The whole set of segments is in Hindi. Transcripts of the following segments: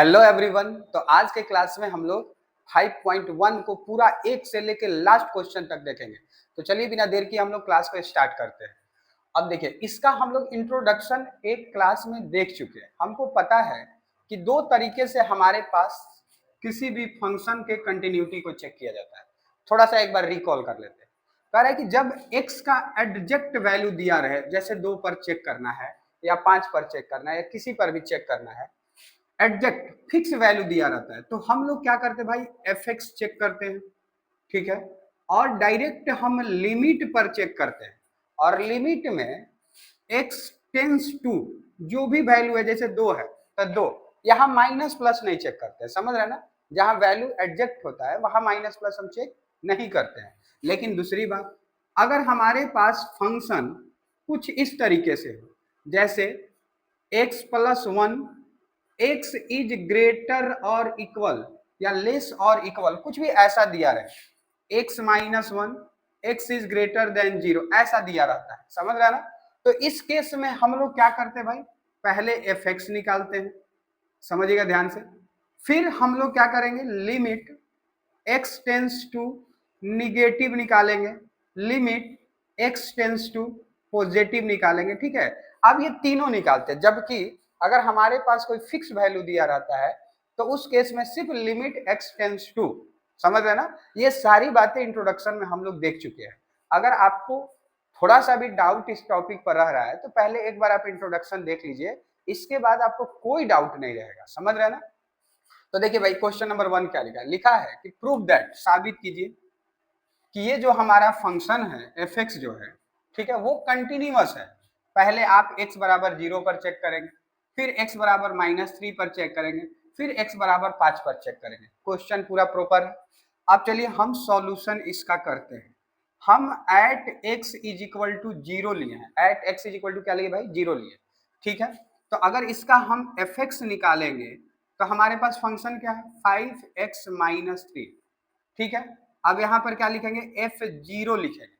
Hello everyone. तो आज के क्लास में हम लोग 5.1 को पूरा एक से लेके लास्ट क्वेश्चन तक देखेंगे। तो चलिए बिना देर की हम लोग क्लास को स्टार्ट करते हैं। अब देखिए, इसका हम लोग इंट्रोडक्शन एक क्लास में देख चुके हैं। हमको पता है कि दो तरीके से हमारे पास किसी भी फंक्शन के कंटिन्यूटी को चेक किया जाता है। थोड़ा सा एक बार रिकॉल कर लेते हैं। कह रहा है कि जब x का एडजेक्ट वैल्यू दिया रहे, जैसे 2 पर चेक करना है या 5 पर चेक करना है या किसी पर भी चेक करना है, एडजेक्ट फिक्स वैल्यू दिया रहता है, तो हम लोग क्या करते हैं भाई, एफ एक्स चेक करते हैं। ठीक है। और डायरेक्ट हम लिमिट पर चेक करते हैं, और लिमिट में एक्स टेंस टू जो भी वैल्यू है, जैसे 2 है तो 2, यहाँ माइनस प्लस नहीं चेक करते हैं, समझ रहे हैं ना। जहां वैल्यू एडजेक्ट होता है वहां माइनस प्लस हम चेक नहीं करते हैं। लेकिन दूसरी बात, अगर हमारे पास फंक्शन कुछ इस तरीके से हो, जैसे x plus 1, x is greater और इक्वल या लेस और इक्वल, कुछ भी ऐसा दिया रहे, x minus 1, x is greater than 0, ऐसा दिया रहता है, समझ रहे हैं ना। तो इस केस में हम लोग क्या करते हैं भाई, पहले एफ एक्स निकालते हैं, समझिएगा ध्यान से। फिर हम लोग क्या करेंगे, limit x tends to negative निकालेंगे, limit x tends to positive निकालेंगे। ठीक है। अब ये तीनों निकालते हैं, जबकि अगर हमारे पास कोई फिक्स वैल्यू दिया रहता है तो उस केस में सिर्फ लिमिट x टेंस टू, समझ रहे ना। ये सारी बातें इंट्रोडक्शन में हम लोग देख चुके हैं। अगर आपको थोड़ा सा भी डाउट इस टॉपिक पर रह रहा है तो पहले एक बार आप इंट्रोडक्शन देख लीजिए, इसके बाद आपको कोई डाउट नहीं रहेगा, समझ रहे ना। तो देखिए भाई, क्वेश्चन नंबर 1 क्या लिखा है, लिखा है कि प्रूव दैट, साबित कीजिए कि ये जो हमारा फंक्शन है एफ एक्स जो है, ठीक है, वो कंटिन्यूअस है। पहले आप x बराबर 0 पर चेक करेंगे, फिर x बराबर -3 पर चेक करेंगे, फिर x बराबर 5 पर चेक करेंगे। क्वेश्चन पूरा प्रॉपर है। अब चलिए हम सॉल्यूशन इसका करते हैं। हम at x is equal to 0 लिए हैं, at x is equal to क्या लिए भाई, 0 लिए। ठीक है। तो अगर इसका हम एफ एक्स निकालेंगे तो हमारे पास फंक्शन क्या है, 5x माइनस 3। ठीक है। अब यहाँ पर क्या लिखेंगे, f0 लिखेंगे,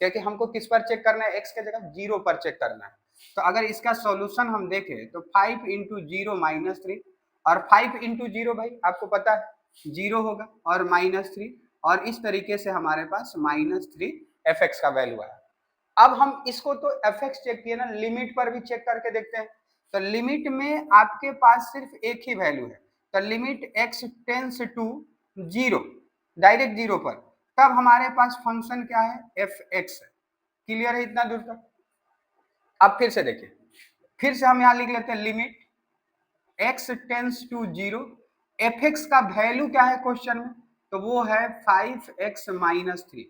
क्योंकि हमको किस पर चेक करना है, x के जगह 0 पर चेक करना है। तो अगर इसका सॉल्यूशन हम देखें तो 5 इंटू 0 माइनस 3, और 5 इंटू 0 भाई आपको पता है 0 होगा, और -3, और इस तरीके से हमारे पास -3 एफ एक्स का वैल्यू आया। अब हम इसको तो एफ एक्स चेक किए ना, लिमिट पर भी चेक करके देखते हैं। तो लिमिट में आपके पास सिर्फ एक ही वैल्यू है, तो limit x tends to 0, direct 0 पर, तब हमारे पास फंक्शन क्या है, एफ एक्स है। क्लियर है इतना दूर तक। अब फिर से देखिए, फिर से हम यहां लिख लेते हैं limit x tends to 0, f x का वैल्यू क्या है क्वेश्चन में, तो वो है 5x माइनस 3।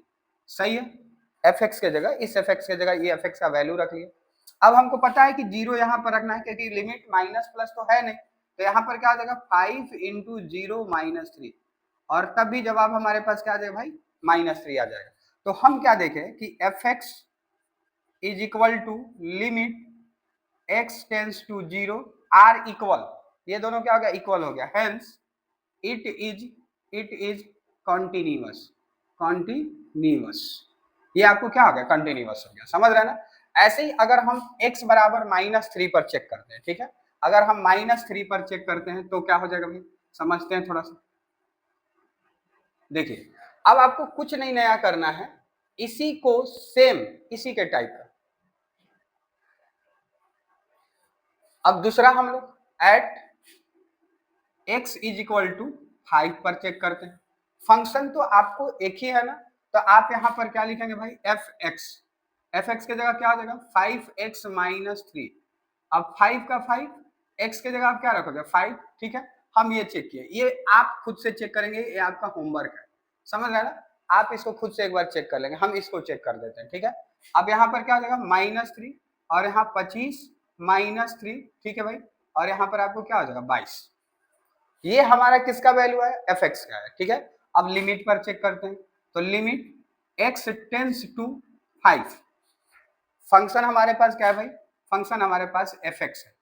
सही है। एफ एक्स के जगह, इस एफ एक्स के जगह ये एफ एक्स का वैल्यू रख लिया। अब हमको पता है कि 0 यहाँ पर रखना है, क्योंकि लिमिट माइनस प्लस तो है नहीं, तो यहाँ पर क्या आ जाएगा, 5 इंटू 0 माइनस 3, और तब भी जवाब हमारे पास क्या आ जाएगा भाई, -3 आ जाएगा। तो हम क्या देखें कि f x is equal to limit x tends to 0 are equal, ये दोनों क्या हो गया, इक्वल हो गया, hence it is continuous, continuous. ये आपको क्या हो गया, कंटिन्यूअस हो गया, समझ रहे हैं ना। ऐसे ही अगर हम x बराबर -3 पर चेक करते हैं, ठीक है, अगर हम -3 पर चेक करते हैं तो क्या हो जाएगा भाई, समझते हैं थोड़ा सा। देखिए, अब आपको कुछ नहीं नया करना है, इसी को सेम इसी के टाइप का। अब दूसरा हम लोग at x is equal to 5 पर चेक करते हैं। फंक्शन तो आपको एक ही है ना, तो आप यहां पर क्या लिखेंगे भाई, एफ एक्स, एफ एक्स की जगह क्या हो जाएगा, 5x माइनस 3। अब 5 का 5, x के जगह आप क्या रखोगे, 5। ठीक है। हम ये चेक किए, ये आप खुद से चेक करेंगे, ये आपका होमवर्क है, समझ रहे ना। आप इसको खुद से एक बार चेक कर लेंगे, हम इसको चेक कर देते हैं। ठीक है। अब यहाँ पर क्या हो जाएगा, -3, और यहाँ 25 -3, ठीक है भाई, और यहाँ पर आपको क्या हो जाएगा, 22। ये हमारा किसका वैल्यू है, एफ एक्स का है। ठीक है। अब लिमिट पर चेक करते हैं, तो limit x tends to 5, function हमारे पास क्या है भाई, फंक्शन हमारे पास एफ एक्स है।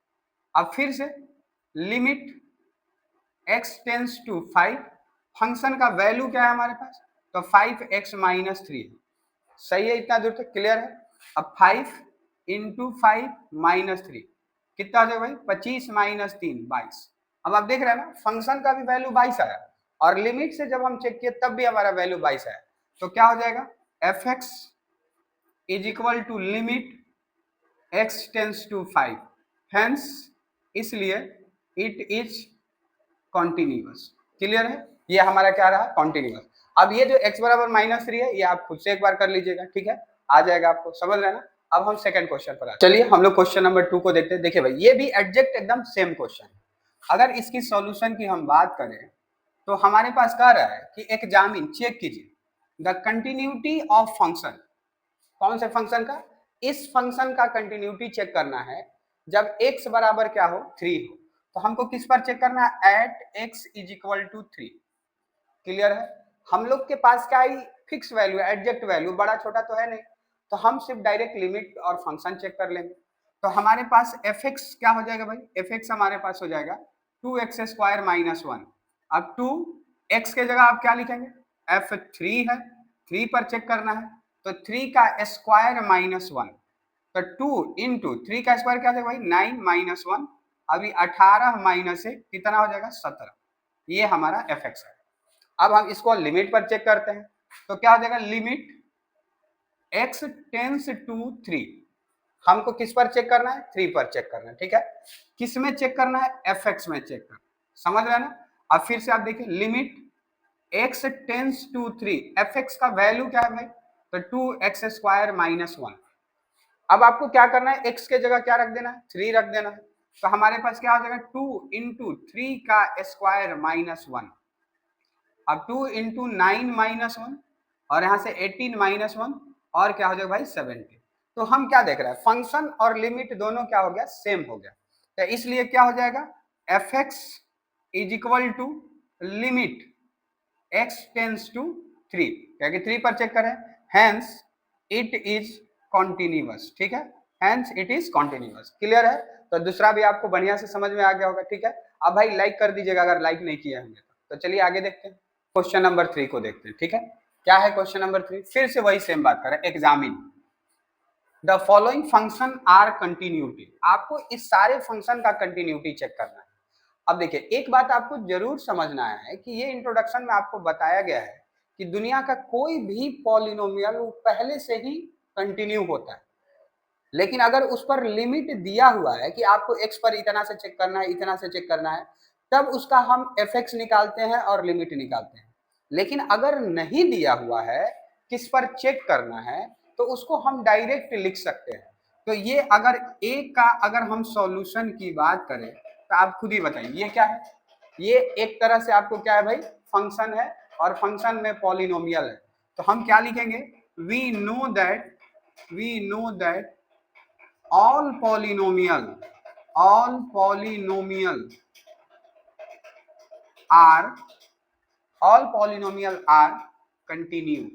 अब फिर से limit x tends to 5, function का वैल्यू क्या है हमारे पास, तो 5x माइनस 3। सही है, इतना दूर तक क्लियर है। अब 5 इंटू 5 माइनस 3 कितना आ जाएगा भाई, 25 -3 22। अब आप देख रहे हैं ना, फंक्शन का भी वैल्यू 22 आया और लिमिट से जब हम चेक किए तब भी हमारा वैल्यू 22 आया, तो क्या हो जाएगा, f x is equal to limit x tends to 5, hence इसलिए इट इज कॉन्टिन्यूअस। क्लियर है, ये हमारा क्या रहा, कॉन्टिन्यूअस। अब ये जो x बराबर -3 है, ये आप खुद से एक बार कर लीजिएगा, ठीक है, आ जाएगा आपको, समझ रहे हैं ना। अब हम सेकंड क्वेश्चन पर आते हैं। चलिए हम लोग क्वेश्चन नंबर 2 को देखते हैं। देखिए भाई, ये भी एग्जैक्ट एकदम सेम क्वेश्चन है। अगर इसकी सॉल्यूशन की हम बात करें तो हमारे पास कह रहा है कि एग्जामिन, चेक कीजिए द कंटिन्यूटी ऑफ फंक्शन। कौन से फंक्शन का, इस फंक्शन का कंटिन्यूटी चेक करना है जब x बराबर क्या हो, 3 हो। तो हमको किस पर चेक करना है, at x is equal to 3। Clear है, हम लोग के पास क्या है, फिक्स वैल्यू, एडजेक्ट वैल्यू, बड़ा छोटा तो है नहीं, तो हम सिर्फ डायरेक्ट लिमिट और फंक्शन चेक कर लेंगे। तो हमारे पास एफ एक्स क्या हो जाएगा भाई, एफ एक्स हमारे पास हो जाएगा 2x² - 1। अब 2x के जगह आप क्या लिखेंगे, f3 है, 3 पर चेक करना है, तो 3 का स्क्वायर -1, तो 2 इंटू 3 का स्क्वायर क्या हो भाई, 9 - 1, अभी 18 माइनस 1 कितना हो जाएगा, 17। ये हमारा एफ एक्स है। अब हम इसको लिमिट पर चेक करते हैं, तो क्या हो जाएगा, लिमिट x टेंस टू 3। हमको किस पर चेक करना है, 3 पर चेक करना है, ठीक है। किस में चेक करना है, एफ एक्स में चेक करना, समझ रहे हैं ना। अब फिर से आप देखिए, limit x tends to 3, f x का वैल्यू क्या है भाई, तो 2x² - 1। अब आपको क्या करना है, x के जगह क्या रख देना है, 3 रख देना है। तो हमारे पास क्या हो जाएगा, 2 इंटू 3 का स्क्वायर -1। अब 2 इंटू 9 - 1 और यहाँ से 18 - 1 और क्या हो जाएगा भाई, 70। तो हम क्या देख रहे हैं, फंक्शन और लिमिट दोनों क्या हो गया, सेम हो गया। तो इसलिए क्या हो जाएगा, f x is equal to limit x tends to 3, क्योंकि 3 पर चेक करें, हेंस इट इज कॉन्टिन्यूअस, ठीक है, hence it is continuous. Clear है, तो दूसरा भी आपको बढ़िया से समझ में आ गया होगा, ठीक है। अब भाई लाइक कर दीजिएगा अगर लाइक नहीं किया हमने तो चलिए आगे देखते हैं, क्वेश्चन नंबर 3 को देखते हैं, ठीक है। क्या है क्वेश्चन नंबर 3, फिर से वही सेम बात करें, examine the following function are continuity. आपको इस सारे फंक्शन का कंटिन्यूटी चेक करना है। अब देखिए, एक बात आपको जरूर समझना है कि ये इंट्रोडक्शन में आपको बताया गया है कि दुनिया का कोई भी पॉलिनोमियल वो पहले से ही कंटिन्यू होता है, लेकिन अगर उस पर लिमिट दिया हुआ है कि आपको x पर इतना से चेक करना है, इतना से चेक करना है, तब उसका हम एफ एक्स निकालते हैं और लिमिट निकालते हैं। लेकिन अगर नहीं दिया हुआ है, किस पर चेक करना है, तो उसको हम डायरेक्ट लिख सकते हैं। तो ये अगर a का अगर हम सॉल्यूशन की बात करें तो आप खुद ही बताइए ये क्या है, ये एक तरह से आपको क्या है भाई, फंक्शन है और फंक्शन में पॉलिनोमियल है। तो हम क्या लिखेंगे, we know that all polynomial are continue,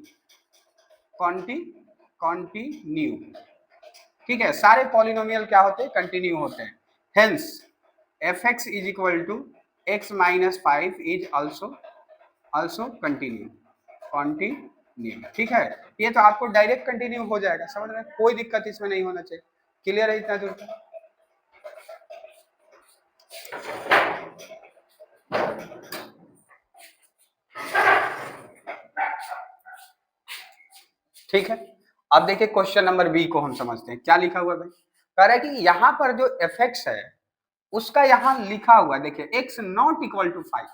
ठीक है, सारे पॉलिनोमियल क्या होते हैं, कंटिन्यू होते हैं। Hence f x is equal to x - 5 is also continue, ठीक है। ये तो आपको डायरेक्ट कंटिन्यू हो जाएगा, समझ रहे हैं, कोई दिक्कत इसमें नहीं होना चाहिए। क्लियर है इतना दूर तक, ठीक है। अब देखिए क्वेश्चन नंबर बी को हम समझते हैं, क्या लिखा हुआ है भाई, कह रहा है कि यहाँ पर जो एफ एक्स है उसका यहाँ लिखा हुआ, देखिए x नॉट इक्वल टू 5,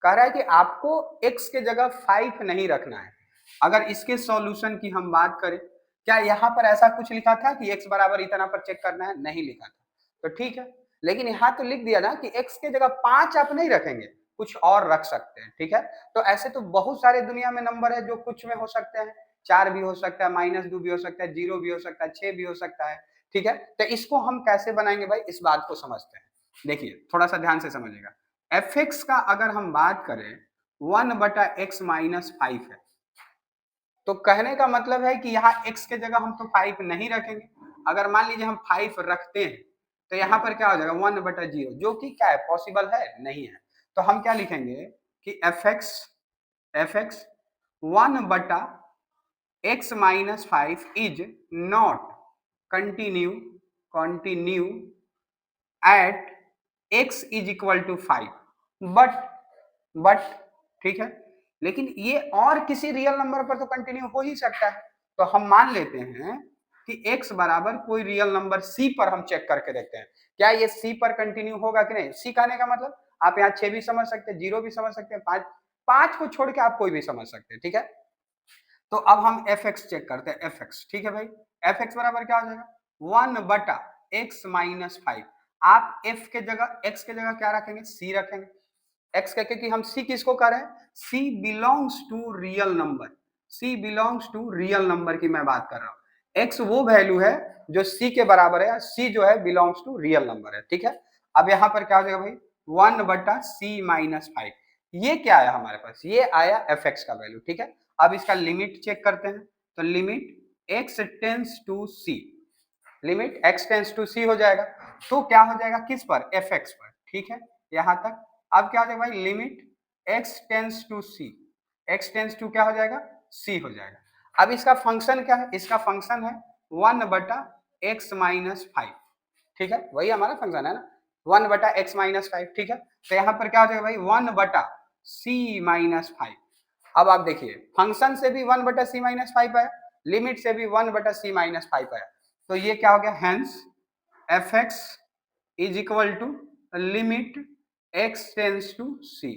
कह रहा है कि आपको x के जगह 5 नहीं रखना है। अगर इसके सॉल्यूशन की हम बात करें, क्या यहाँ पर ऐसा कुछ लिखा था कि x बराबर इतना पर चेक करना है, नहीं लिखा था, तो ठीक है। लेकिन यहाँ तो लिख दिया ना कि x के जगह 5 आप नहीं रखेंगे, कुछ और रख सकते हैं, ठीक है। तो ऐसे तो बहुत सारे दुनिया में नंबर है जो कुछ में हो सकते हैं, 4 भी हो सकता है, -2 भी हो सकता है, 0 भी हो सकता है, 6 भी हो सकता है, ठीक है। तो इसको हम कैसे बनाएंगे भाई, इस बात को समझते हैं। देखिए थोड़ा सा ध्यान से समझिएगा, एफ एक्स का अगर हम बात करें 1/x - 5 है, तो कहने का मतलब है कि यहाँ x के जगह हम तो 5 नहीं रखेंगे। अगर मान लीजिए हम 5 रखते हैं तो यहाँ पर क्या हो जाएगा, 1/0, जो कि क्या है, पॉसिबल है नहीं है। तो हम क्या लिखेंगे कि f x 1/x - 5 is not continue at x is equal to 5, but ठीक है, लेकिन ये और किसी रियल नंबर पर तो कंटिन्यू हो ही सकता है। तो हम मान लेते हैं कि x बराबर कोई रियल नंबर c पर हम चेक करके देखते हैं क्या ये c पर कंटिन्यू होगा कि नहीं। c कहने का मतलब आप यहाँ 6 भी समझ सकते हैं, 0 भी समझ सकते हैं, 5 को छोड़ के आप कोई भी समझ सकते हैं, ठीक है। तो अब हम fx चेक करते हैं, fx ठीक है भाई, fx बराबर क्या हो जाएगा 1 बटा x माइनस 5। आप f के जगह x के जगह क्या रखेंगे, c रखेंगे। x कह के कि हम c किसको कह रहे हैं, c belongs to real number, c belongs to real number की मैं बात कर रहा हूँ। x वो वैल्यू है जो c के बराबर है, c जो है बिलोंग्स टू रियल नंबर है, ठीक है। अब यहाँ पर क्या हो जाएगा भाई 1 बटा c माइनस 5, ये क्या आया हमारे पास, ये आया fx का वैल्यू, ठीक है। अब इसका लिमिट चेक करते हैं, तो limit x tends to c, limit x tends to c हो जाएगा, तो क्या हो जाएगा किस पर, fx पर, ठीक है यहाँ तक। अब क्या हो जाएगा भाई limit x tends to c, x tends to क्या हो जाएगा c हो जाएगा। अब इसका फंक्शन क्या है, इसका फंक्शन है 1 बटा x माइनस 5, ठीक है, वही हमारा फंक्शन है ना 1 बटा x माइनस 5, ठीक है। तो यहाँ पर क्या हो जाएगा भाई 1 बटा c माइनस 5। अब आप देखिए फंक्शन से भी 1 बटा c माइनस 5 आया, लिमिट से भी 1 बटा c माइनस 5 आया, तो ये क्या हो गया, hence fx is equal to limit x tends to c,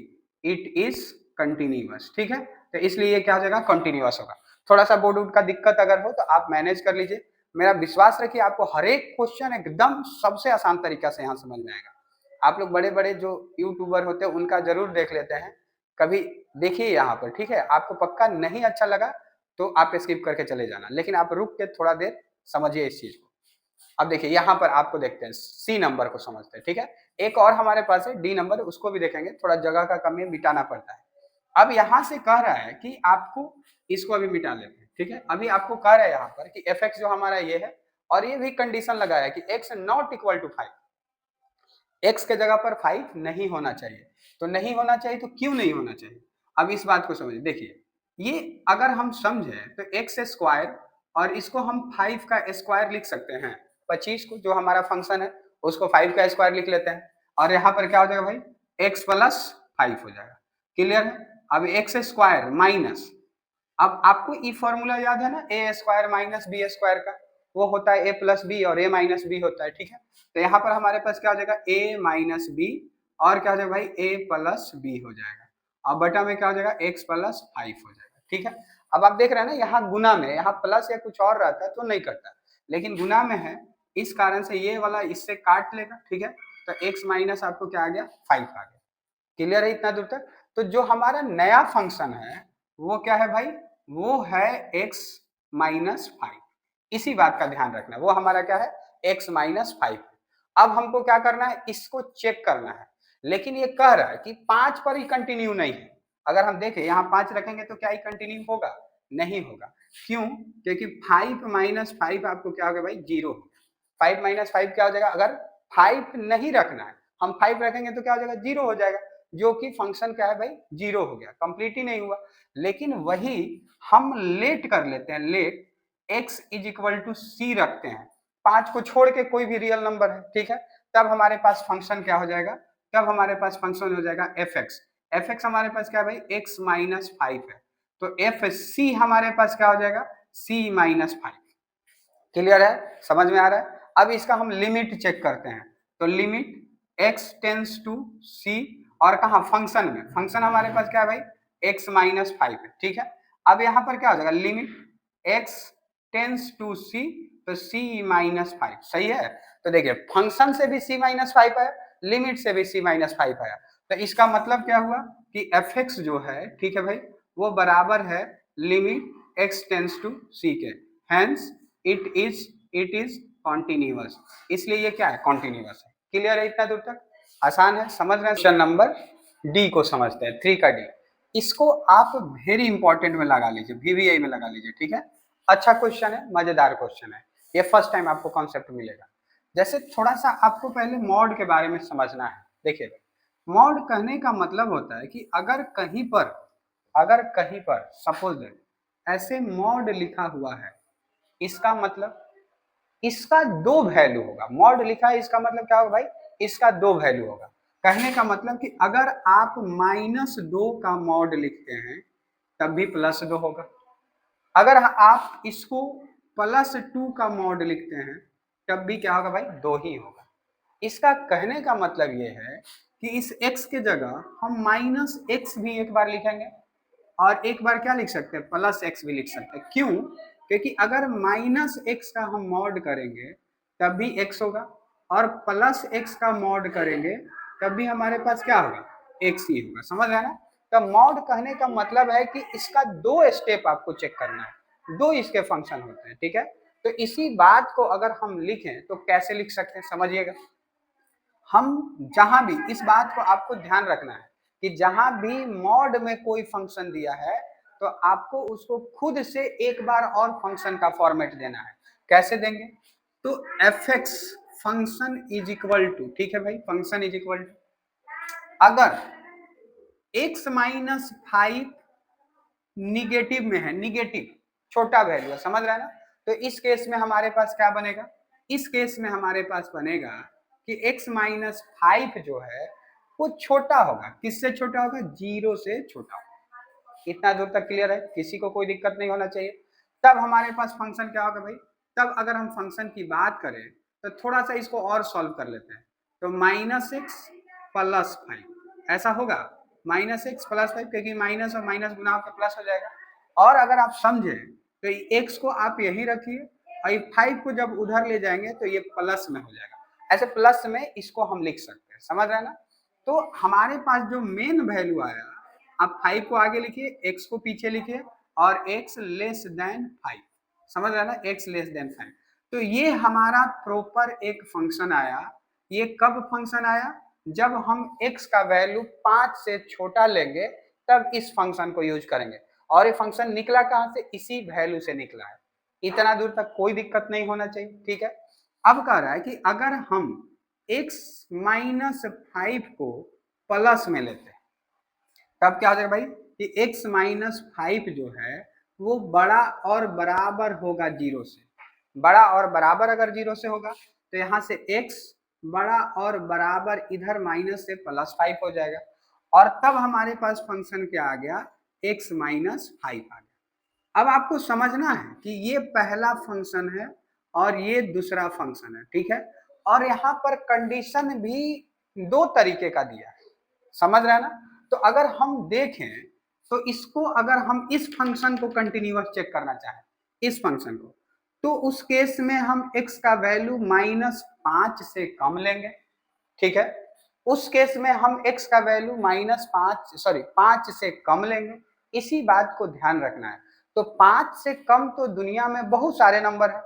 it is continuous, ठीक है। तो इसलिए ये क्या हो जाएगा, कंटिन्यूअस होगा। थोड़ा सा बोर्ड का दिक्कत अगर हो तो आप मैनेज कर लीजिए, मेरा विश्वास रखिए आपको हर एक क्वेश्चन एकदम सबसे आसान तरीका से यहाँ समझ में आएगा। आप लोग बड़े बड़े जो यूट्यूबर होते हैं उनका जरूर देख लेते हैं, कभी देखिए यहाँ पर, ठीक है। आपको पक्का नहीं अच्छा लगा तो आप स्किप करके चले जाना, लेकिन आप रुक के थोड़ा देर समझिए इस चीज को। अब देखिए यहाँ पर आपको देखते हैं सी नंबर को समझते हैं, ठीक है। एक और हमारे पास है डी नंबर, उसको भी देखेंगे, थोड़ा जगह का कमी मिटाना पड़ता है। अब यहाँ से कह रहा है कि आपको इसको अभी मिटा लेते हैं, ठीक है। अभी आपको कह रहा है यहाँ पर कि एफ एक्स जो हमारा ये है, और ये भी कंडीशन लगाया है कि x not equal to 5, x के जगह पर 5 नहीं होना चाहिए। तो नहीं होना चाहिए तो क्यों नहीं होना चाहिए, अब इस बात को समझिए। देखिए ये अगर हम समझे तो एक्स स्क्वायर, और इसको हम 5 का स्क्वायर लिख सकते हैं, 25 को जो हमारा फंक्शन है उसको 5 का स्क्वायर लिख लेते हैं, और यहाँ पर क्या हो जाएगा भाई एक्स प्लस 5 हो जाएगा, क्लियर है। अब एक्स स्क्वायर माइनस, अब आपको ई फॉर्मूला याद है ना, ए स्क्वायर माइनस बी स्क्वायर का, वो होता है ए प्लस बी और ए माइनस बी होता है, ठीक है। तो यहाँ पर हमारे पास क्या हो जाएगा ए माइनस बी, और क्या हो जाएगा भाई ए प्लस बी हो जाएगा, और बटा में क्या हो जाएगा एक्स प्लस 5 हो जाएगा, ठीक है। अब आप देख रहे हैं ना यहाँ गुना में, यहाँ प्लस या कुछ और रहता है तो नहीं करता, लेकिन गुना में है, इस कारण से ये वाला इससे काट लेगा, ठीक है। तो एक्स माइनस आपको क्या आ गया 5 आ गया, क्लियर है इतना दूर तक। तो जो हमारा नया फंक्शन है वो क्या है भाई, वो है x माइनस 5, इसी बात का ध्यान रखना, वो हमारा क्या है x माइनस 5। अब हमको क्या करना है, इसको चेक करना है, लेकिन ये कह रहा है कि 5 पर ही कंटिन्यू नहीं है। अगर हम देखें यहाँ 5 रखेंगे तो क्या ही कंटिन्यू होगा, नहीं होगा, क्यों, क्योंकि 5 माइनस 5 आपको क्या होगा भाई 0 होगा। 5 माइनस 5 क्या हो जाएगा, अगर 5 नहीं रखना है, हम 5 रखेंगे तो क्या हो जाएगा 0 हो जाएगा, जो कि फंक्शन क्या है भाई 0 हो गया, कंप्लीट ही नहीं हुआ। लेकिन वही हम लेट कर लेते हैं, let x is equal to c रखते हैं, 5 को छोड़ के कोई भी रियल नंबर है, ठीक है। तब हमारे पास फंक्शन क्या हो जाएगा, तब हमारे पास फंक्शन हो जाएगा एफ एक्स। एफ एक्स हमारे पास क्या है भाई x माइनस 5 है, तो एफ सी हमारे पास क्या हो जाएगा c माइनस 5, क्लियर है, समझ में आ रहा है। अब इसका हम लिमिट चेक करते हैं, तो limit x tends to c, और कहा फंक्शन में, फंक्शन हमारे पास क्या है भाई x माइनस 5 है, ठीक है। अब यहाँ पर क्या हो जाएगा limit x tends to c, तो c माइनस 5 सही है। तो देखिए फंक्शन से भी c माइनस 5 आया, लिमिट से भी c माइनस 5 आया, तो इसका मतलब क्या हुआ कि एफ एक्स जो है, ठीक है भाई, वो बराबर है limit x tends to c के, हेंस इट इज कॉन्टिन्यूअस, इसलिए ये क्या है कॉन्टिन्यूअस है, क्लियर है इतना दूर तक, आसान है, समझ रहे हैं। क्वेश्चन नंबर डी को समझते हैं, 3 का डी, इसको आप वेरी इंपॉर्टेंट में लगा लीजिए, वीवीआई में लगा लीजिए, ठीक है। अच्छा क्वेश्चन है, मजेदार क्वेश्चन है, ये फर्स्ट टाइम आपको कॉन्सेप्ट मिलेगा। जैसे थोड़ा सा आपको पहले मॉड के बारे में समझना है। देखिए मॉड कहने का मतलब होता है कि अगर कहीं पर सपोज ऐसे मॉड लिखा हुआ है, इसका मतलब इसका दो वैल्यू होगा, मॉड लिखा है इसका मतलब क्या होगा भाई इसका 2 वैल्यू होगा। कहने का मतलब कि अगर आप -2 का मॉड लिखते हैं तब भी +2 होगा। अगर आप इसको +2 का मॉड लिखते हैं तब भी क्या होगा भाई, 2 ही होगा। इसका कहने का मतलब ये है कि इस x के जगह हम -x भी एक बार लिखेंगे और एक बार क्या लिख सकते हैं, +x भी लिख सकते हैं। क्यों? क्योंकि अगर -x का हम मॉड करेंगे तब भी x होगा और +x का मॉड करेंगे तब भी हमारे पास क्या होगा, x ही होगा। समझ रहे हैं ना? तो मॉड कहने का मतलब है कि इसका 2 स्टेप आपको चेक करना है, 2 इसके फंक्शन होते हैं, ठीक है। तो इसी बात को अगर हम लिखें तो कैसे लिख सकते हैं, समझिएगा। हम जहां भी, इस बात को आपको ध्यान रखना है कि जहां भी मॉड में कोई फंक्शन दिया है तो आपको उसको खुद से एक बार और फंक्शन का फॉर्मेट देना है। कैसे देंगे? तो fx function is equal to, ठीक है भाई, फंक्शन इज इक्वल टू अगर x -5 निगेटिव में है, निगेटिव छोटा वैल्यू है, समझ रहे हैं ना? तो इस केस में हमारे पास क्या बनेगा, इस केस में हमारे पास बनेगा कि x -5 जो है वो छोटा होगा। किससे छोटा होगा? 0 से छोटा होगा। इतना दूर तक क्लियर है? किसी को कोई दिक्कत नहीं होना चाहिए। तब हमारे पास फंक्शन क्या होगा भाई, तब अगर हम फंक्शन की बात करें तो थोड़ा सा इसको और सॉल्व कर लेते हैं। तो -x + 5 ऐसा होगा, -x + 5, क्योंकि माइनस और माइनस गुना होकर प्लस हो जाएगा। और अगर आप समझे तो x को आप यही रखिए और ये 5 को जब उधर ले जाएंगे तो ये प्लस में हो जाएगा। ऐसे प्लस में इसको हम लिख सकते हैं, समझ रहे हैं ना? तो हमारे पास जो मेन वैल्यू आया, आप 5 को आगे लिखिए, x को पीछे लिखिए और x <5, समझ रहे हैं ना, x <5। तो ये हमारा प्रॉपर एक फंक्शन आया। ये कब फंक्शन आया? जब हम x का वैल्यू 5 से छोटा लेंगे तब इस फंक्शन को यूज करेंगे। और ये फंक्शन निकला कहां से? इसी वैल्यू से निकला है। इतना दूर तक कोई दिक्कत नहीं होना चाहिए, ठीक है। अब कह रहा है कि अगर हम x -5 को प्लस में लेते हैं तब क्या हो जाएगा भाई कि x -5 जो है वो बड़ा और बराबर होगा 0 से। बड़ा और बराबर अगर 0 से होगा तो यहाँ से x बड़ा और बराबर इधर माइनस से +5 हो जाएगा और तब हमारे पास फंक्शन क्या आ गया, x -5 आ गया। अब आपको समझना है कि ये पहला फंक्शन है और ये दूसरा फंक्शन है, ठीक है। और यहाँ पर कंडीशन भी 2 तरीके का दिया है, समझ रहे हैं ना? तो अगर हम देखें तो इसको, अगर हम इस फंक्शन को कंटिन्यूअस चेक करना चाहें, इस फंक्शन को, तो उस केस में हम x का वैल्यू -5 से कम लेंगे, ठीक है। उस केस में हम x का वैल्यू -5 से कम लेंगे। इसी बात को ध्यान रखना है। तो 5 से कम तो दुनिया में बहुत सारे नंबर है,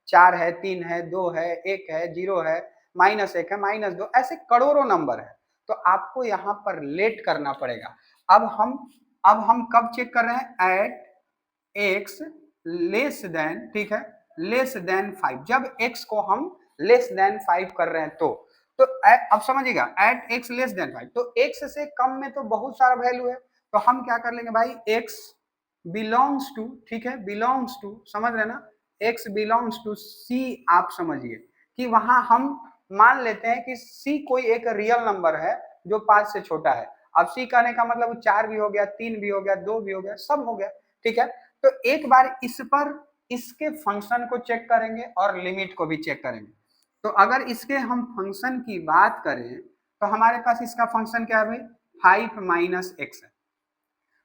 4 है, 3 है, 2 है, 1 है, 0 है, -1 है, -2, ऐसे करोड़ों नंबर है। तो आपको यहाँ पर लेट करना पड़ेगा। अब हम कब चेक कर रहे हैं? एट x लेस देन, ठीक है, लेस देन 5। जब x को हम लेस देन 5 कर रहे हैं तो अब समझिएगा, एट x लेस देन 5, तो x से कम में तो बहुत सारा वैल्यू है। तो हम क्या कर लेंगे भाई, x बिलोंग्स टू, ठीक है, बिलोंग्स टू, समझ रहे ना, x बिलोंग्स टू c। आप समझिए कि वहां हम मान लेते हैं कि c कोई एक रियल नंबर है जो 5 से छोटा है। अब c कहने का मतलब 4 भी हो गया, 3 भी हो गया, 2 भी हो गया, सब हो गया, ठीक है। तो एक बार इस पर इसके फंक्शन को चेक करेंगे और लिमिट को भी चेक करेंगे। तो अगर इसके हम फंक्शन की बात करें तो हमारे पास इसका फंक्शन क्या है भाई, 5 - x है।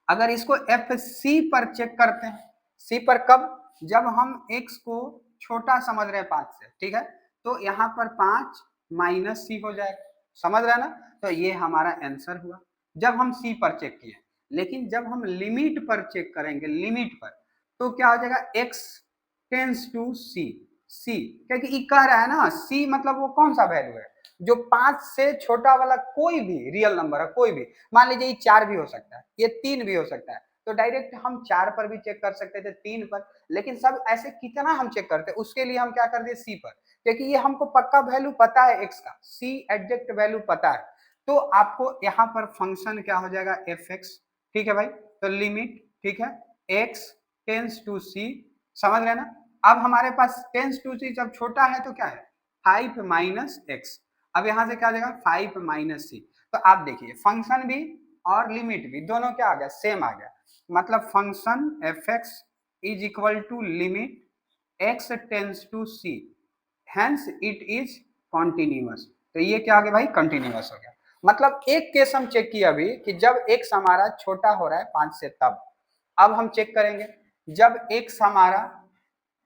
अगर इसको एफ सी पर चेक करते हैं, सी पर कब, जब हम x को छोटा समझ रहे हैं 5 से, ठीक है, तो यहाँ पर 5 - c हो जाएगा, समझ रहे हैं ना। तो ये हमारा आंसर हुआ जब हम c पर चेक किए। लेकिन जब हम लिमिट पर चेक करेंगे, लिमिट पर, तो क्या हो जाएगा, x tends to c, c, क्योंकि ये कह रहा है ना, c मतलब वो कौन सा वैल्यू है, जो 5 से छोटा वाला कोई भी रियल नंबर है, कोई भी, मान लीजिए ये 4 भी हो सकता है, ये 3 भी हो सकता है, तो डायरेक्ट हम 4 पर भी चेक कर सकते थे, 3 पर, लेकिन सब ऐसे कितना हम चेक करते हैं, उसके लिए हम क्या कर दिए, सी पर, क्योंकि ये हमको पक्का वैल्यू पता है x का, सी एग्जैक्ट वैल्यू पता है। तो आपको यहाँ पर फंक्शन क्या हो जाएगा, एफ एक्स, ठीक है भाई। तो लिमिट, ठीक है, x टेंस टू c, समझ रहे ना। अब हमारे पास टेंस टू c जब छोटा है तो क्या है, 5 - x, अब यहाँ से क्या हो जाएगा 5 माइनस सी। तो आप देखिए फंक्शन भी और लिमिट भी दोनों क्या आ गया, सेम आ गया। मतलब function f x is equal to limit x tends to c, hence it is continuous. तो ये क्या आ गया भाई, कंटिन्यूअस हो गया। मतलब एक केस हम चेक किया अभी कि जब एक्स हमारा छोटा हो रहा है 5 से तब। अब हम चेक करेंगे जब एक्स हमारा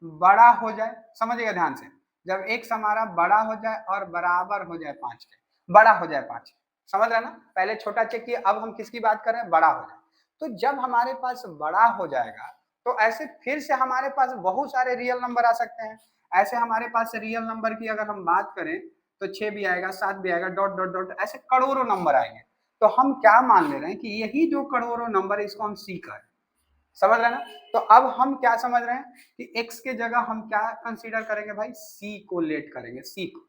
बड़ा हो जाए, समझिएगा ध्यान से, जब एक्स हमारा बड़ा हो जाए और बराबर हो जाए 5 के, बड़ा हो जाए 5 के, समझ रहे ना। पहले छोटा चेक किया, अब हम किसकी बात कर रहे हैं, बड़ा हो जाए। तो जब हमारे पास बड़ा हो जाएगा तो ऐसे फिर से हमारे पास बहुत सारे रियल नंबर आ सकते हैं। ऐसे हमारे पास रियल नंबर की अगर हम बात करें तो 6 भी आएगा, 7 भी आएगा, डॉट डॉट डॉट, ऐसे करोड़ों नंबर आएंगे। तो हम क्या मान ले रहे हैं कि यही जो करोड़ों नंबर है इसको हम सी करें, समझ रहे हैं ना। तो अब हम क्या समझ रहे हैं कि x के जगह हम क्या कंसीडर करेंगे भाई, c को लेट करेंगे, c को।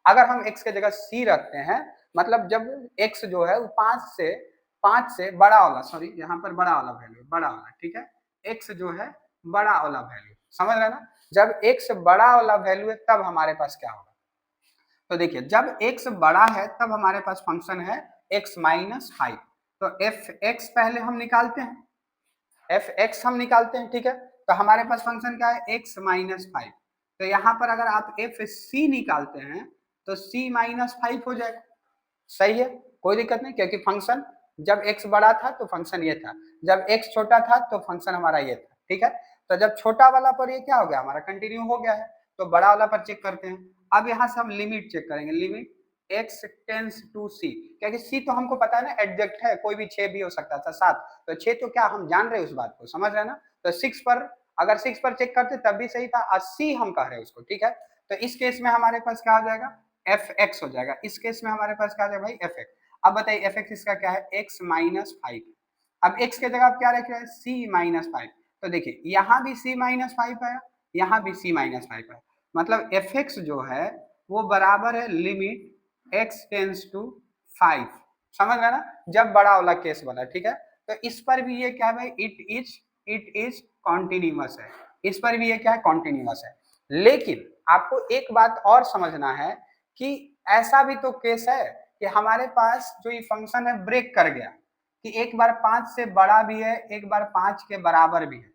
अगर हम x के जगह c रखते हैं, मतलब जब x जो है वो 5 से बड़ा वाला, सॉरी यहाँ पर बड़ा वाला वैल्यू, बड़ा वाला, ठीक है, x जो है बड़ा वाला वैल्यू, समझ रहे हैं ना। जब x बड़ा वाला वैल्यू है तब हमारे पास क्या होगा, तो देखिए जब x बड़ा है तब हमारे पास फंक्शन है x माइनस 5। तो एफ एक्स पहले हम निकालते हैं, एफ एक्स हम निकालते हैं, ठीक है। तो हमारे पास फंक्शन क्या है, एक्स माइनस 5। तो यहाँ पर अगर आप एफ सी निकालते हैं तो सी माइनस 5 हो जाएगा, सही है, कोई दिक्कत नहीं, क्योंकि फंक्शन जब एक्स बड़ा था तो फंक्शन ये था, जब एक्स छोटा था तो फंक्शन हमारा ये था, ठीक है। तो जब छोटा वाला पर ये क्या हो गया, हमारा कंटिन्यू हो गया है, तो बड़ा वाला पर चेक करते हैं। अब यहाँ से हम लिमिट चेक करेंगे, लिमिट एक्स टेंस टू सी, क्योंकि सी तो हमको पता है ना एडजेक्ट है, कोई भी 6 भी हो सकता था, 7, तो 6 तो क्या हम जान रहे हैं उस बात को, समझ रहे हैं ना। तो 6 पर, अगर 6 पर चेक करते तब भी सही था, 80 हम कह रहे हैं उसको, ठीक है। तो इस केस में हमारे पास क्या हो जाएगा, एफ एक्स हो जाएगा। इस केस में हमारे पास क्या आ जाएगा भाई, एफ एक्स। अब बताइए एफ एक्स इसका क्या है, एक्स माइनस 5। अब एक्स के जगह आप क्या रख रहे हैं, सी माइनस 5। तो देखिए यहाँ भी सी माइनस 5 आया, यहाँ भी सी माइनस 5 आया, मतलब एफ एक्स जो है वो बराबर है लिमिट एक्स टेंस टू 5, समझ रहे ना, जब बड़ा वाला केस बना, ठीक है। तो इस पर भी ये क्या है भाई, इट इज कॉन्टिन्यूअस है, इस पर भी ये क्या है, कॉन्टिन्यूअस है। लेकिन आपको एक बात और समझना है कि ऐसा भी तो केस है कि हमारे पास जो ये फंक्शन है ब्रेक कर गया, कि एक बार 5 से बड़ा भी है, एक बार 5 के बराबर भी है।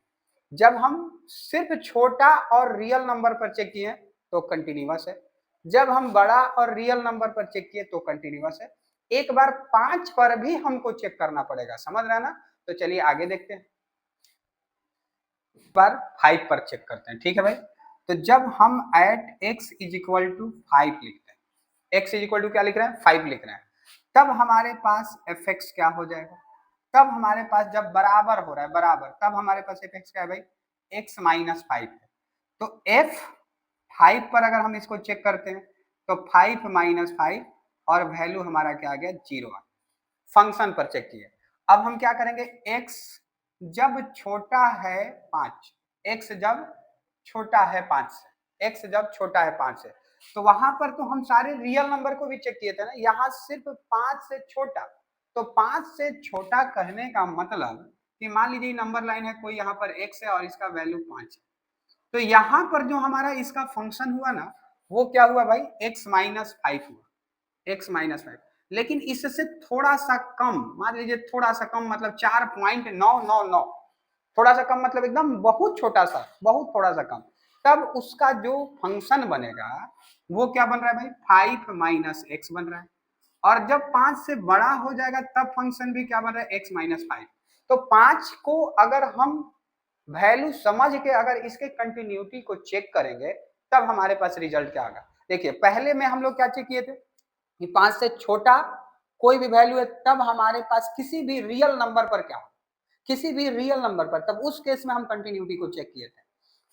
जब हम सिर्फ छोटा और रियल नंबर पर चेक किए तो कंटिन्यूअस है, जब हम बड़ा और रियल नंबर पर चेक किए तो कंटिन्यूअस है। एक बार 5 पर भी हमको चेक करना पड़ेगा, समझ रहे हैं ना। तो चलिए आगे देखते हैं, बार 5 पर चेक करते हैं, ठीक है भाई। तो जब हम at x is equal to 5 लिखते हैं, x इज इक्वल टू क्या लिख रहे हैं, 5 लिख रहे हैं, तब हमारे पास एफ एक्स क्या हो जाएगा, तब हमारे पास जब बराबर हो रहा है, बराबर, तब हमारे पास एफ एक्स क्या है भाई, एक्स माइनस 5 है। तो एफ 5 पर अगर हम इसको चेक करते हैं तो 5 माइनस 5 और वैल्यू हमारा क्या आ गया, 0 आ। फंक्शन पर चेक किए। अब हम क्या करेंगे, x जब छोटा है 5, x जब छोटा है 5 से, x जब छोटा है 5 से, तो वहां पर तो हम सारे रियल नंबर को भी चेक किए थे ना, यहाँ सिर्फ 5 से छोटा। तो 5 से छोटा कहने का मतलब कि मान लीजिए नंबर लाइन है कोई, यहाँ पर x है और इसका वैल्यू 5 है, तो यहाँ पर जो हमारा इसका फंक्शन हुआ ना, वो क्या हुआ भाई, x माइनस 5 हुआ, x माइनस 5। लेकिन इससे थोड़ा सा कम, मान लीजिए थोड़ा सा कम, मतलब 4.999, थोड़ा सा कम मतलब एकदम बहुत छोटा सा, बहुत थोड़ा सा कम, तब उसका जो फंक्शन बनेगा वो क्या बन रहा है भाई, 5 माइनस एक्स बन रहा है। और जब 5 से बड़ा हो जाएगा तब फंक्शन भी क्या बन रहा है, x माइनस 5। तो 5 को अगर हम वैल्यू समझ के अगर इसके कंटिन्यूटी को चेक करेंगे तब हमारे पास रिजल्ट क्या आएगा। देखिए पहले में हम लोग क्या चेक किए थे कि 5 से छोटा कोई भी वैल्यू है तब हमारे पास किसी भी रियल नंबर पर क्या हो, किसी भी रियल नंबर पर, तब उस केस में हम कंटिन्यूटी को चेक किए थे।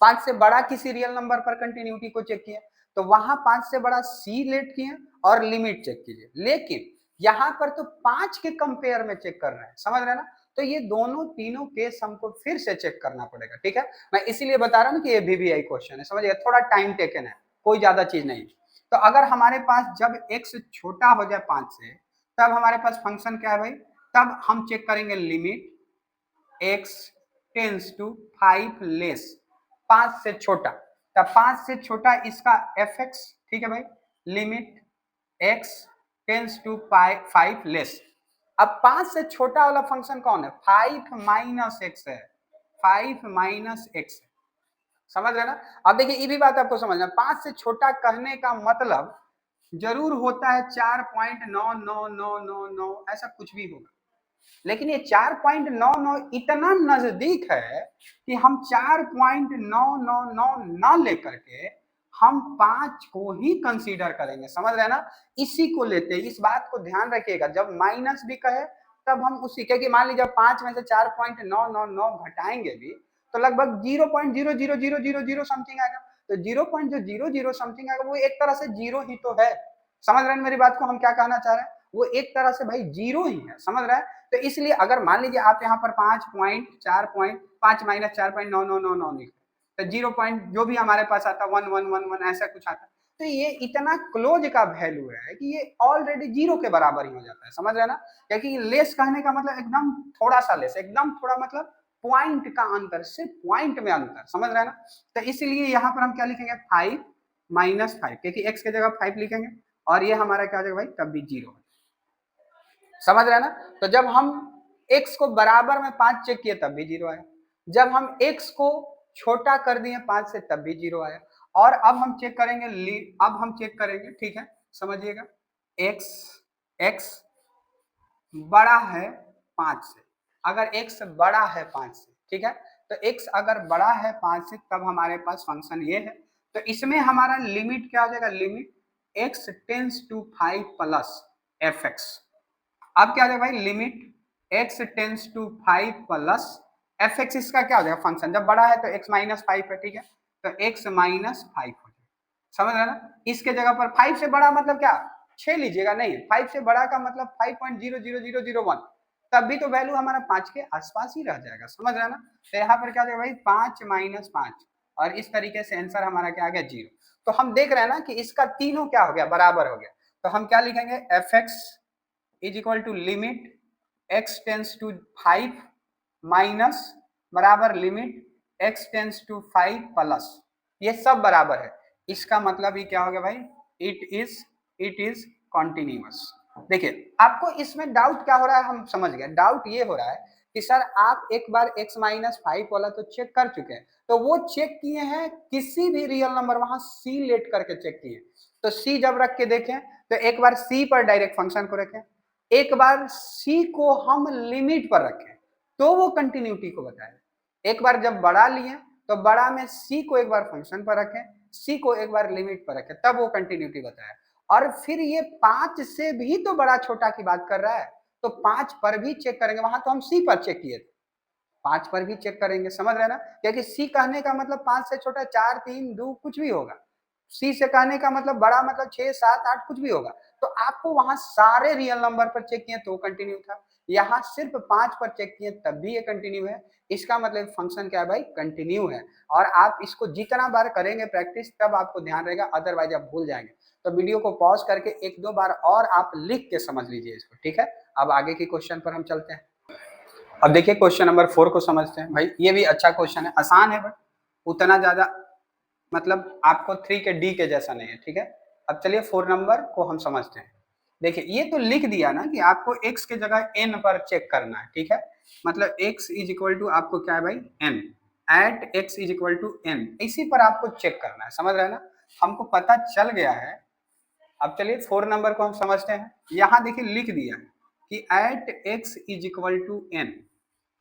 5 से बड़ा किसी रियल नंबर पर कंटिन्यूटी को चेक किए तो वहां 5 से बड़ा सी लेट किए और लिमिट चेक कीजिए। लेकिन यहाँ पर तो 5 के कंपेयर में चेक कर रहे हैं, समझ रहे हैं ना। तो ये दोनों तीनों केस हमको फिर से चेक करना पड़ेगा, ठीक है। मैं इसीलिए बता रहा हूँ कि ये VVI क्वेश्चन है, समझिए, थोड़ा टाइम टेकन है, कोई ज्यादा चीज नहीं। तो अगर हमारे पास जब x छोटा हो जाए 5 से, तब हमारे पास फंक्शन क्या है भाई, तब हम चेक करेंगे limit x tends to 5 less, 5 से छोटा, तब 5 से छोटा इसका एफ एक्स, ठीक है भाई, limit x tends to 5 less. अब 5 से छोटा वाला फंक्शन कौन है? 5 माइनस एक्स है, 5 माइनस एक्स। समझ रहे ना? अब देखिए ये भी बात आपको समझना, 5 से छोटा कहने का मतलब जरूर होता है 4.9999 ऐसा कुछ भी होगा, लेकिन ये 4.99 इतना नजदीक है कि हम 4.999 ना लेकर के हम 5 को ही कंसीडर करेंगे। समझ रहे हैं ना? इसी को लेते हैं, इस बात को ध्यान रखिएगा। जब माइनस भी कहे तब हम उसी, क्योंकि मान लीजिए 5 में से 4.999 घटाएंगे भी तो लगभग 0.00000 समथिंग आएगा। तो 0.000 समथिंग आएगा, वो एक तरह से जीरो ही तो है। समझ रहे हैं मेरी बात को? हम क्या कहना चाह रहे हैं, वो एक तरह से भाई जीरो ही है। समझ रहे हैं? तो इसलिए अगर मान लीजिए आप यहाँ पर 5 माइनस 4.9999 लिखते तो 0 पॉइंट जो भी हमारे पास आता 1111 ऐसा कुछ आता, तो ये इतना क्लोज का वैल्यू है कि ये ऑलरेडी जीरो के बराबर ही हो जाता है। समझ रहे हैं ना? क्योंकि लेस कहने का मतलब एकदम थोड़ा सा लेस, एकदम थोड़ा मतलब पॉइंट का अंतर, सिर्फ पॉइंट में अंतर। समझ रहे हैं ना? तो इसलिए यहाँ पर हम क्या लिखेंगे, 5 माइनस 5, क्योंकि x के जगह 5 लिखेंगे और ये हमारा क्या हो जाएगा भाई, तब भी जीरो। समझ रहे हैं ना? तो जब हम x को बराबर में 5 चेक किए तब भी जीरो आया, जब हम x को छोटा कर दिए 5 से तब भी जीरो आया, और अब हम चेक करेंगे, ठीक है, समझिएगा, x बड़ा है 5 से। अगर x बड़ा है 5 से, ठीक है, तो x अगर बड़ा है 5 से तब हमारे पास फंक्शन ये है। तो इसमें हमारा लिमिट क्या हो जाएगा, limit x tends to 5 plus fx। अब क्या हो जाएगा भाई, limit x tends to 5 plus fx, इसका क्या हो जाएगा फंक्शन, जब बड़ा है तो x माइनस 5 है, ठीक है, तो x माइनस 5 हो जाएगा। समझ रहे ना? इसके जगह पर 5 से बड़ा मतलब क्या, 6 लीजिएगा, नहीं 5 से बड़ा का मतलब 5.00001, तब भी तो वैल्यू हमारा 5 के आसपास ही रह जाएगा। समझ रहे ना? तो यहाँ पर क्या हो जाएगा भाई, 5 माइनस 5, और इस तरीके से आंसर हमारा क्या आ गया, जीरो। तो हम देख रहे हैं ना कि इसका तीनों क्या हो गया, बराबर हो गया। तो हम क्या लिखेंगे, f x is equal to limit x tends to 5 minus बराबर limit x tends to 5 plus, ये सब बराबर है। इसका मतलब ये क्या हो गया भाई, इट इज कॉन्टिन्यूअस। देखिए आपको इसमें डाउट क्या हो रहा है, हम समझ गए। डाउट ये हो रहा है कि सर आप एक बार x माइनस 5 वाला तो चेक कर चुके हैं, तो वो चेक किए हैं किसी भी रियल नंबर वहां c लेट करके चेक किए, तो c जब रख के देखें तो एक बार c पर डायरेक्ट फंक्शन को रखें, एक बार c को हम लिमिट पर रखें तो वो कंटिन्यूटी को बताए। एक बार जब बड़ा लिए तो बड़ा में c को एक बार फंक्शन पर रखें, c को एक बार लिमिट पर रखें, तब वो कंटिन्यूटी बताया। और फिर ये 5 से भी तो बड़ा छोटा की बात कर रहा है, तो 5 पर भी चेक करेंगे, वहां तो हम c पर चेक किए थे, 5 पर भी चेक करेंगे। समझ रहे ना? क्योंकि c कहने का मतलब 5 से छोटा 4 3 2 कुछ भी होगा, c से कहने का मतलब बड़ा मतलब 6 7 8 कुछ भी होगा। तो आपको वहां सारे रियल नंबर पर चेक किए तो कंटिन्यू था, यहाँ सिर्फ 5 पर चेक किए तब भी ये कंटिन्यू है। इसका मतलब फंक्शन क्या है भाई, कंटिन्यू है। और आप इसको जितना बार करेंगे प्रैक्टिस तब आपको ध्यान रहेगा, अदरवाइज आप भूल जाएंगे। तो वीडियो को पॉज करके एक दो बार और आप लिख के समझ लीजिए इसको, ठीक है। अब आगे के क्वेश्चन पर हम चलते हैं। अब देखिए क्वेश्चन नंबर 4 को समझते हैं। भाई ये भी अच्छा क्वेश्चन है, आसान है बट उतना ज्यादा मतलब आपको 3 के डी के जैसा नहीं है, ठीक है। अब चलिए 4 नंबर को हम समझते हैं। देखिए ये तो लिख दिया ना कि आपको x के जगह n पर चेक करना है, ठीक है। मतलब x इज इक्वल टू आपको क्या है भाई, n, at x is equal to n, इसी पर आपको चेक करना है। समझ रहे हैं ना? हमको पता चल गया है। अब चलिए 4 नंबर को हम समझते हैं। यहाँ देखिए लिख दिया है कि at x is equal to n,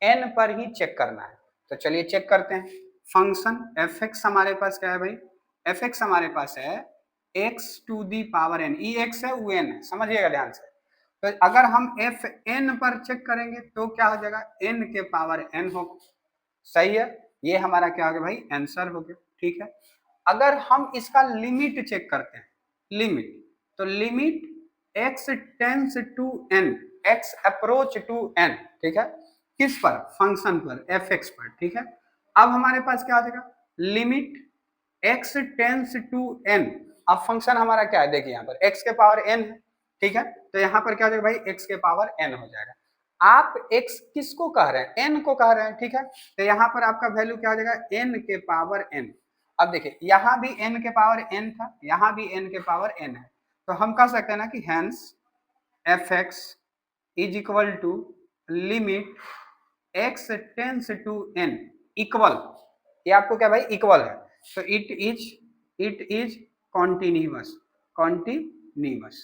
n पर ही चेक करना है। तो चलिए चेक करते हैं। फंक्शन एफ एक्स हमारे पास क्या है भाई, एफ एक्स हमारे पास है x to the power n, e x है वो n है, समझिएगा ध्यान से। तो अगर हम एफ n पर चेक करेंगे तो क्या हो जाएगा, n के पावर n होगा। सही है, ये हमारा क्या हो गया भाई, आंसर हो गया, ठीक है। अगर हम इसका लिमिट चेक करते हैं, लिमिट, तो limit x tends to n, x approach to n, ठीक है, किस पर, फंक्शन पर, एफ एक्स पर, ठीक है। अब हमारे पास क्या आ जाएगा, limit x tends to n, अब फंक्शन हमारा क्या है, देखिए यहाँ पर x के पावर n है, ठीक है। तो यहाँ पर क्या हो जाएगा भाई, x के पावर n हो जाएगा। आप x किसको कह रहे हैं, n को कह रहे हैं, ठीक है। तो यहाँ पर आपका वैल्यू क्या हो जाएगा, n के पावर n। अब देखिए यहाँ भी n के पावर n था, यहाँ भी n के पावर n है, तो हम कह सकते हैं ना कि hence f x is equal to limit x tends to n equal, ये आपको क्या भाई इक्वल है, तो इट इज कॉन्टिन्यूअस, कॉन्टिन्यूअस,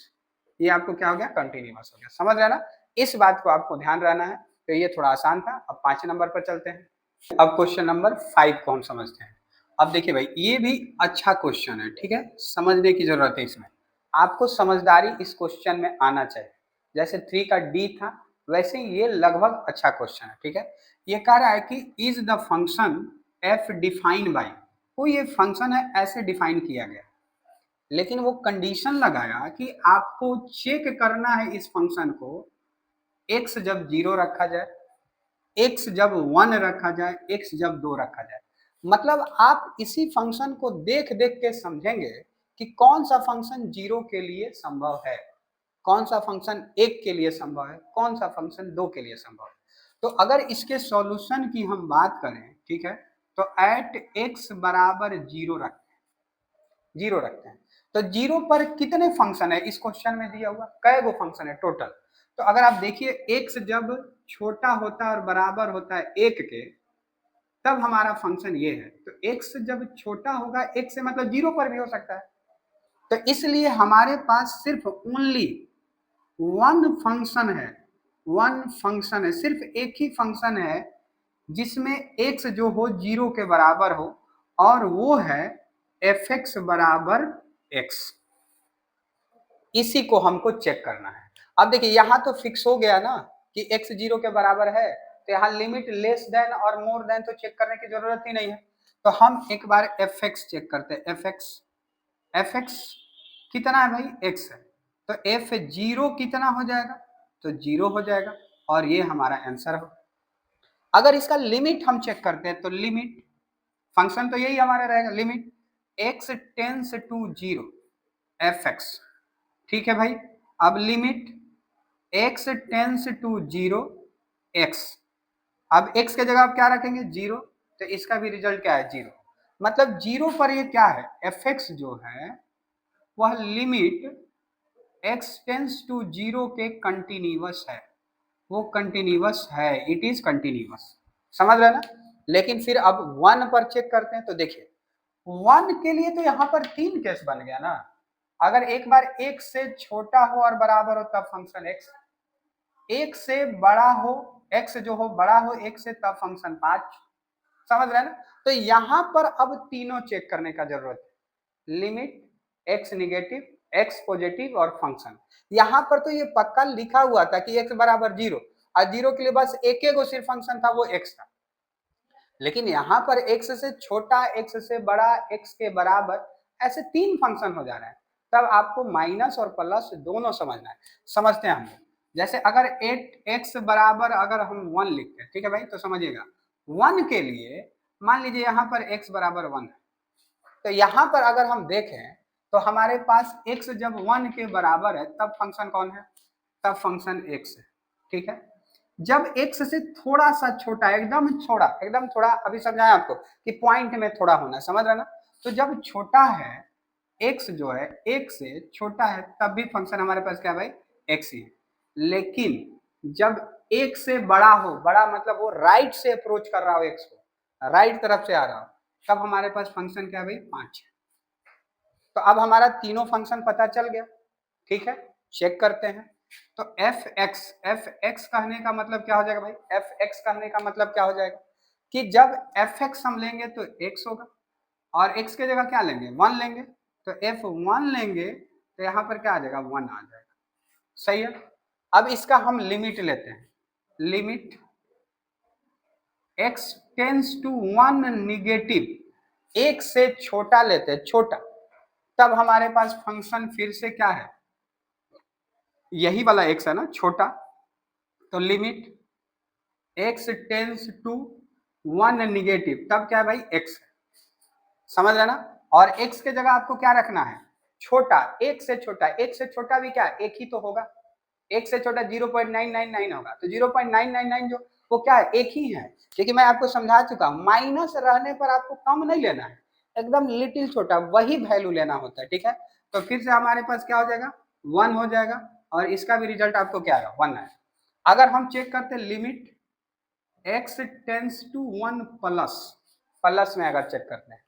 ये आपको क्या हो गया कंटिन्यूअस हो गया। समझ रहे ना, इस बात को आपको ध्यान रहना है। तो ये थोड़ा आसान था। अब 5 नंबर पर चलते हैं। अब क्वेश्चन नंबर 5 को हम समझते हैं। अब देखिए भाई ये भी अच्छा क्वेश्चन है, ठीक है, समझने की जरूरत है इसमें, आपको समझदारी इस क्वेश्चन में आना चाहिए। जैसे 3 का डी था वैसे ही ये लगभग अच्छा क्वेश्चन है, ठीक है। ये कह रहा है कि is the function F define by, कोई ये फंक्शन है ऐसे डिफाइन किया गया, लेकिन वो कंडीशन लगाया कि आपको चेक करना है इस फंक्शन को x जब 0 रखा जाए, x जब 1 रखा जाए, x जब 2 रखा जाए। मतलब आप इसी फंक्शन को देख देख के समझेंगे कि कौन सा फंक्शन 0 के लिए संभव है, कौन सा फंक्शन 1 के लिए संभव है, कौन सा फंक्शन 2 के लिए संभव है। तो अगर इसके सॉल्यूशन की हम बात करें, ठीक है, तो एट x बराबर 0 रखते हैं, 0 रखते हैं। तो 0 पर कितने फंक्शन है इस क्वेश्चन में दिया हुआ, कै गो फंक्शन है टोटल। तो अगर आप देखिए x जब छोटा होता है और बराबर होता है 1 के, तब हमारा फंक्शन ये है। तो x जब छोटा होगा 1 से मतलब 0 पर भी हो सकता है। तो इसलिए हमारे पास सिर्फ ओनली वन फंक्शन है, वन फंक्शन है, सिर्फ एक ही फंक्शन है जिसमें x जो हो 0 के बराबर हो, और वो है एफ एक्स बराबर x। इसी को हमको चेक करना है। अब देखिए यहाँ तो फिक्स हो गया ना कि x 0 के बराबर है, तो यहाँ लिमिट लेस देन और मोर देन तो चेक करने की जरूरत ही नहीं है। तो हम एक बार एफ एक्स चेक करते हैं। एफ एक्स कितना है भाई, x है, तो एफ 0 कितना हो जाएगा, तो 0 हो जाएगा, और ये हमारा आंसर हो। अगर इसका लिमिट हम चेक करते हैं तो लिमिट, फंक्शन तो यही हमारा रहेगा, limit x tends to 0 f x, ठीक है भाई। अब limit x tends to 0 x, अब x के जगह आप क्या रखेंगे 0, तो इसका भी रिजल्ट क्या है 0। मतलब 0 पर ये क्या है, एफ एक्स जो है वह लिमिट x टेंस टू 0 के कंटिन्यूअस है, वो कंटिन्यूअस है, इट इज कंटिन्यूअस। समझ रहे ना। लेकिन फिर अब 1 पर चेक करते हैं। तो देखिए 1 के लिए तो यहाँ पर 3 केस बन गया ना। अगर एक बार 1 से छोटा हो और बराबर हो तब फंक्शन x, 1 से बड़ा हो, x जो हो बड़ा हो 1 से तब फंक्शन 5। समझ रहे हैं ना। तो यहाँ पर अब तीनों चेक करने का जरूरत है, limit x negative, x positive और फंक्शन। यहाँ पर तो ये पक्का लिखा हुआ था कि x बराबर 0, और 0 के लिए बस एक ही सिर्फ फंक्शन था, वो x था। लेकिन यहाँ पर x से छोटा, x से बड़ा, x के बराबर, ऐसे 3 फंक्शन हो जा रहे हैं। तब आपको माइनस और प्लस दोनों समझना है। समझते हैं हम। जैसे अगर 8x बराबर अगर हम 1 लिखते हैं, ठीक है भाई, तो समझिएगा 1 के लिए मान लीजिए यहाँ पर x बराबर 1 है, तो यहाँ पर अगर हम देखें तो हमारे पास x जब 1 के बराबर है तब फंक्शन कौन है, तब फंक्शन x है, ठीक है। जब x से थोड़ा सा छोटा, एकदम थोड़ा, अभी समझाया आपको कि पॉइंट में थोड़ा होना, समझ रहे ना। तो जब छोटा है x जो है 1 से छोटा है तब भी फंक्शन हमारे पास क्या है भाई, x ही है। लेकिन जब 1 से बड़ा हो, बड़ा मतलब वो राइट से अप्रोच कर रहा हो x को, राइट तरफ से आ रहा हो, तब हमारे पास फंक्शन क्या है भाई, 5 है। तो अब हमारा तीनों फंक्शन पता चल गया, ठीक है। चेक करते हैं। तो एफ एक्स कहने का मतलब क्या हो जाएगा भाई, एफ एक्स कहने का मतलब क्या हो जाएगा कि जब एफ एक्स हम लेंगे तो एक्स होगा, और एक्स के जगह क्या लेंगे 1 लेंगे, तो एफ 1 लेंगे तो यहाँ पर क्या आ जाएगा 1 आ जाएगा, सही है। अब इसका हम लिमिट लेते हैं, limit x tends to 1 negative, 1 से छोटा लेते हैं, छोटा, तब हमारे पास फंक्शन फिर से क्या है, यही वाला x है ना छोटा, तो limit x tends to 1 negative, तब क्या है भाई x है। समझ रहे ना। और x के जगह आपको क्या रखना है, छोटा, 1 से छोटा, 1 से छोटा भी क्या एक ही तो होगा, 1 से छोटा 0.999 होगा, तो 0.999 जो वो क्या है, एक ही है। क्योंकि मैं आपको समझा चुका हूं, माइनस रहने पर आपको कम नहीं लेना है, एकदम लिटिल छोटा वही वैल्यू लेना होता है, ठीक है। तो फिर से हमारे पास क्या हो जाएगा, 1 हो जाएगा और इसका भी रिजल्ट आपको क्या आएगा 1 है। अगर हम चेक करते limit x tends to 1 plus, plus में अगर चेक करते हैं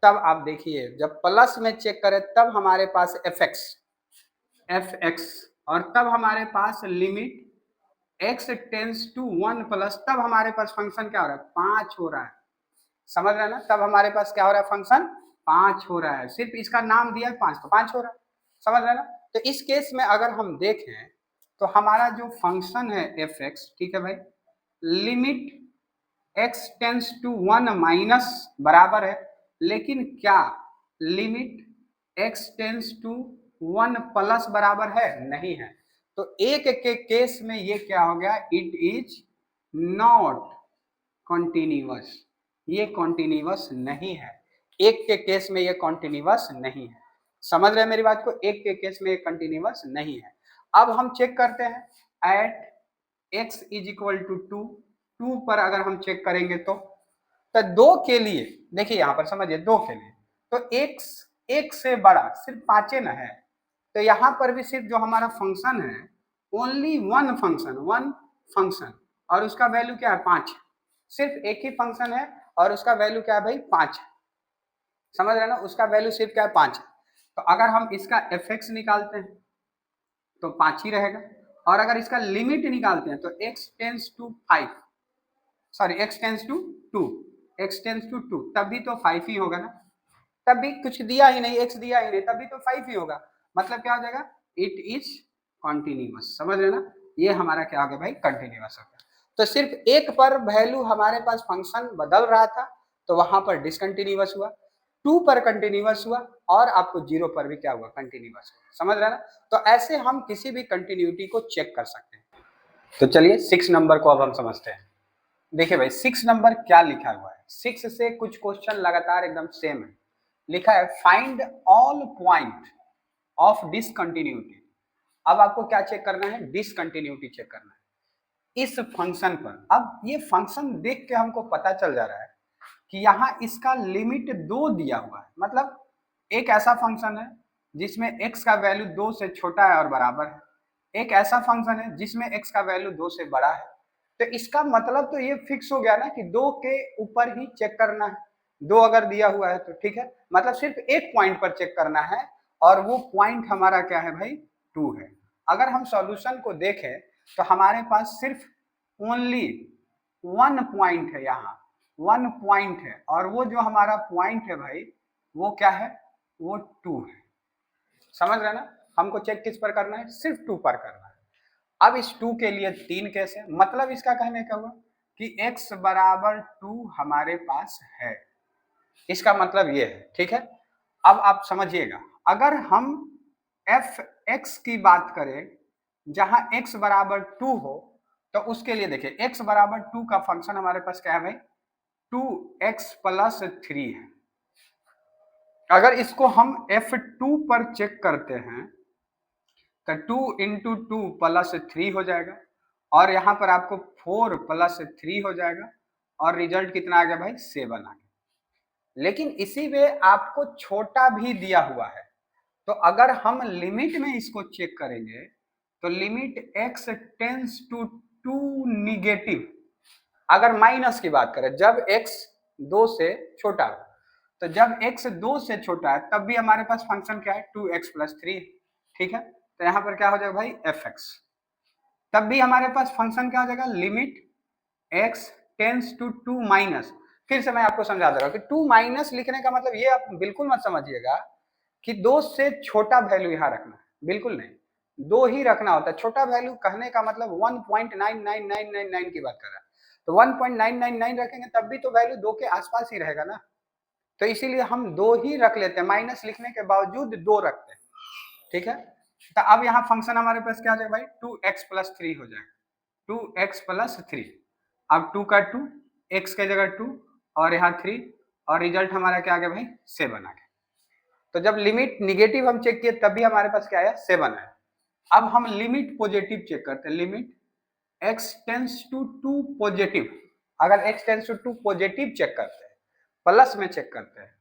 तब आप देखिए जब प्लस में चेक करें तब हमारे पास fx और तब हमारे पास limit x tends to 1 plus, तब हमारे पास फंक्शन क्या हो रहा है 5 हो रहा है। समझ रहे हैं ना, तब हमारे पास क्या हो रहा है फंक्शन 5 हो रहा है, सिर्फ इसका नाम दिया है 5 तो 5 हो रहा है। समझ रहे हैं ना। तो इस केस में अगर हम देखें तो हमारा जो फंक्शन है fx, ठीक है भाई, limit x tends to 1 minus बराबर है, लेकिन क्या limit x tends to 1 plus बराबर है? नहीं है। तो एक के केस में ये क्या हो गया, इट इज नॉट कॉन्टिन्यूअस, ये कॉन्टिन्यूअस नहीं है। एक के केस में ये कॉन्टिन्यूअस नहीं है। समझ रहे हैं मेरी बात को, एक के केस में ये कॉन्टिन्यूअस नहीं है। अब हम चेक करते हैं at x is equal to 2 पर अगर हम चेक करेंगे तो दो के लिए देखिए यहाँ पर समझिए, दो के लिए तो x एक से बड़ा सिर्फ 5 न है, तो यहाँ पर भी सिर्फ जो हमारा फंक्शन है ओनली वन फंक्शन और उसका वैल्यू क्या है 5, सिर्फ एक ही फंक्शन है और उसका वैल्यू क्या है भाई 5 है। समझ रहे हैं ना, उसका वैल्यू सिर्फ क्या है 5 है। तो अगर हम इसका fx निकालते हैं तो 5 ही रहेगा और अगर इसका लिमिट निकालते हैं तो x tends to 5, sorry x tends to 2, x tends to 2 तब भी तो 5 ही होगा ना, तब भी कुछ दिया ही नहीं, x दिया ही नहीं, तब भी तो 5 ही होगा। मतलब क्या हो जाएगा, इट इज कॉन्टिन्यूअस। समझ रहे ना, ये हमारा क्या हो गया भाई कंटिन्यूअस हो गया। तो सिर्फ एक पर वैल्यू हमारे पास फंक्शन बदल रहा था तो वहां पर डिसकंटिन्यूअस हुआ, 2 पर कंटिन्यूअस हुआ और आपको 0 पर भी क्या हुआ कंटिन्यूअस हुआ। समझ रहे ना। तो ऐसे हम किसी भी कंटिन्यूटी को चेक कर सकते हैं। तो चलिए 6 नंबर को अब हम समझते हैं। देखिए भाई 6 नंबर क्या लिखा हुआ है, 6 से कुछ क्वेश्चन लगातार एकदम सेम है। लिखा है find all point of discontinuity. अब आपको क्या चेक करना है, डिसकंटिन्यूटी चेक करना है इस फंक्शन पर। अब ये फंक्शन देख के हमको पता चल जा रहा है कि यहाँ इसका लिमिट 2 दिया हुआ है, मतलब एक ऐसा फंक्शन है जिसमें x का वैल्यू 2 से छोटा है और बराबर है, एक ऐसा फंक्शन है जिसमें x का वैल्यू 2 से बड़ा है। तो इसका मतलब तो ये फिक्स हो गया ना कि 2 के ऊपर ही चेक करना है, 2 अगर दिया हुआ है तो ठीक है, मतलब सिर्फ एक पॉइंट पर चेक करना है और वो पॉइंट हमारा क्या है भाई 2 है। अगर हम सॉल्यूशन को देखें तो हमारे पास सिर्फ ओनली 1 पॉइंट है, यहाँ 1 पॉइंट है और वो जो हमारा पॉइंट है भाई वो क्या है, वो 2 है। समझ रहे ना, हमको चेक किस पर करना है, सिर्फ 2 पर करना है। अब इस 2 के लिए 3 केस है, मतलब इसका कहने का हुआ कि x बराबर 2 हमारे पास है, इसका मतलब ये है। ठीक है, अब आप समझिएगा अगर हम f(x) की बात करें जहां x बराबर 2 हो तो उसके लिए देखिए x बराबर 2 का फंक्शन हमारे पास क्या है भाई 2x प्लस 3 है। अगर इसको हम f2 पर चेक करते हैं तो 2 इंटू 2 प्लस 3 हो जाएगा और यहाँ पर आपको 4 प्लस 3 हो जाएगा और रिजल्ट कितना आ गया भाई 7 आ गया। लेकिन इसी में आपको छोटा भी दिया हुआ है, तो अगर हम लिमिट में इसको चेक करेंगे तो limit x tends to 2 negative, अगर माइनस की बात करें जब x 2 से छोटा है, तो जब x 2 से छोटा है तब भी हमारे पास फंक्शन क्या है 2x प्लस 3। ठीक है, तो यहाँ पर क्या हो जाएगा भाई fx, तब भी हमारे पास फंक्शन क्या हो जाएगा limit x tends to 2 minus. फिर से मैं आपको समझा दे रहा हूँ कि 2 माइनस लिखने का मतलब ये आप बिल्कुल मत समझिएगा कि 2 से छोटा वैल्यू यहाँ रखना है, बिल्कुल नहीं, 2 ही रखना होता है। छोटा वैल्यू कहने का मतलब 1.99999 की बात कर रहा है, तो 1.999 रखेंगे तब भी तो वैल्यू 2 के आसपास ही रहेगा ना, तो इसीलिए हम 2 ही रख लेते हैं, माइनस लिखने के बावजूद 2 रखते हैं। ठीक है, तो अब यहाँ फंक्शन हमारे पास क्या हो जाएगा भाई 2x प्लस 3 हो जाएगा, 2x प्लस 3। अब 2 का 2, x के जगह 2 और यहाँ 3 और रिजल्ट हमारा क्या आ गया भाई 7 आ गया। तो जब लिमिट निगेटिव हम चेक किए तब भी हमारे पास क्या आया 7 है। अब हम लिमिट पॉजिटिव चेक करते हैं, limit x tends to 2 positive, अगर x tends to 2 positive check करते हैं, प्लस में चेक करते हैं,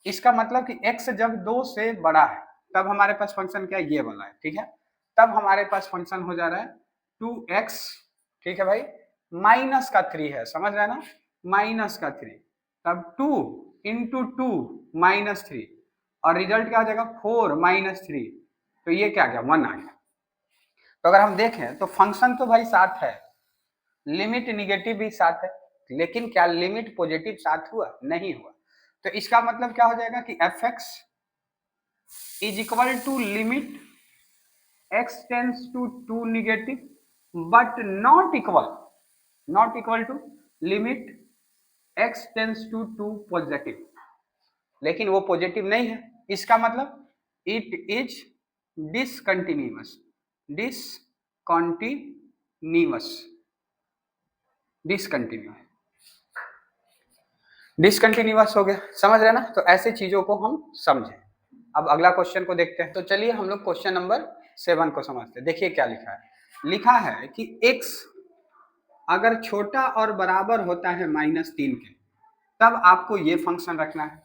इसका मतलब कि x जब 2 से बड़ा है तब हमारे पास फंक्शन क्या है, ये वाला है, ठीक है। तब हमारे पास फंक्शन हो जा रहा है 2x, ठीक है भाई, माइनस का 3 है, समझ रहे हैं ना, माइनस का 3, तब 2 इंटू 2 माइनस 3, और रिजल्ट क्या हो जाएगा 4 माइनस 3, तो ये क्या गया 1 आ गया। तो अगर हम देखें तो फंक्शन तो भाई साथ है, लिमिट निगेटिव भी साथ है, लेकिन क्या लिमिट पॉजिटिव साथ हुआ, नहीं हुआ। तो इसका मतलब क्या हो जाएगा कि f x is equal to limit x tends to 2 negative but not equal to limit x tends to 2 positive, लेकिन वो पॉजिटिव नहीं है, इसका मतलब इट इज डिसकंटिन्यूअस, डिसकंटिन्यूअस हो गया, समझ रहे ना। तो ऐसे चीजों को हम समझें। अब अगला क्वेश्चन को देखते हैं। तो चलिए हम लोग क्वेश्चन नंबर 7 को समझते हैं। देखिए क्या लिखा है, लिखा है कि x अगर छोटा और बराबर होता है -3 के, तब आपको ये फंक्शन रखना है।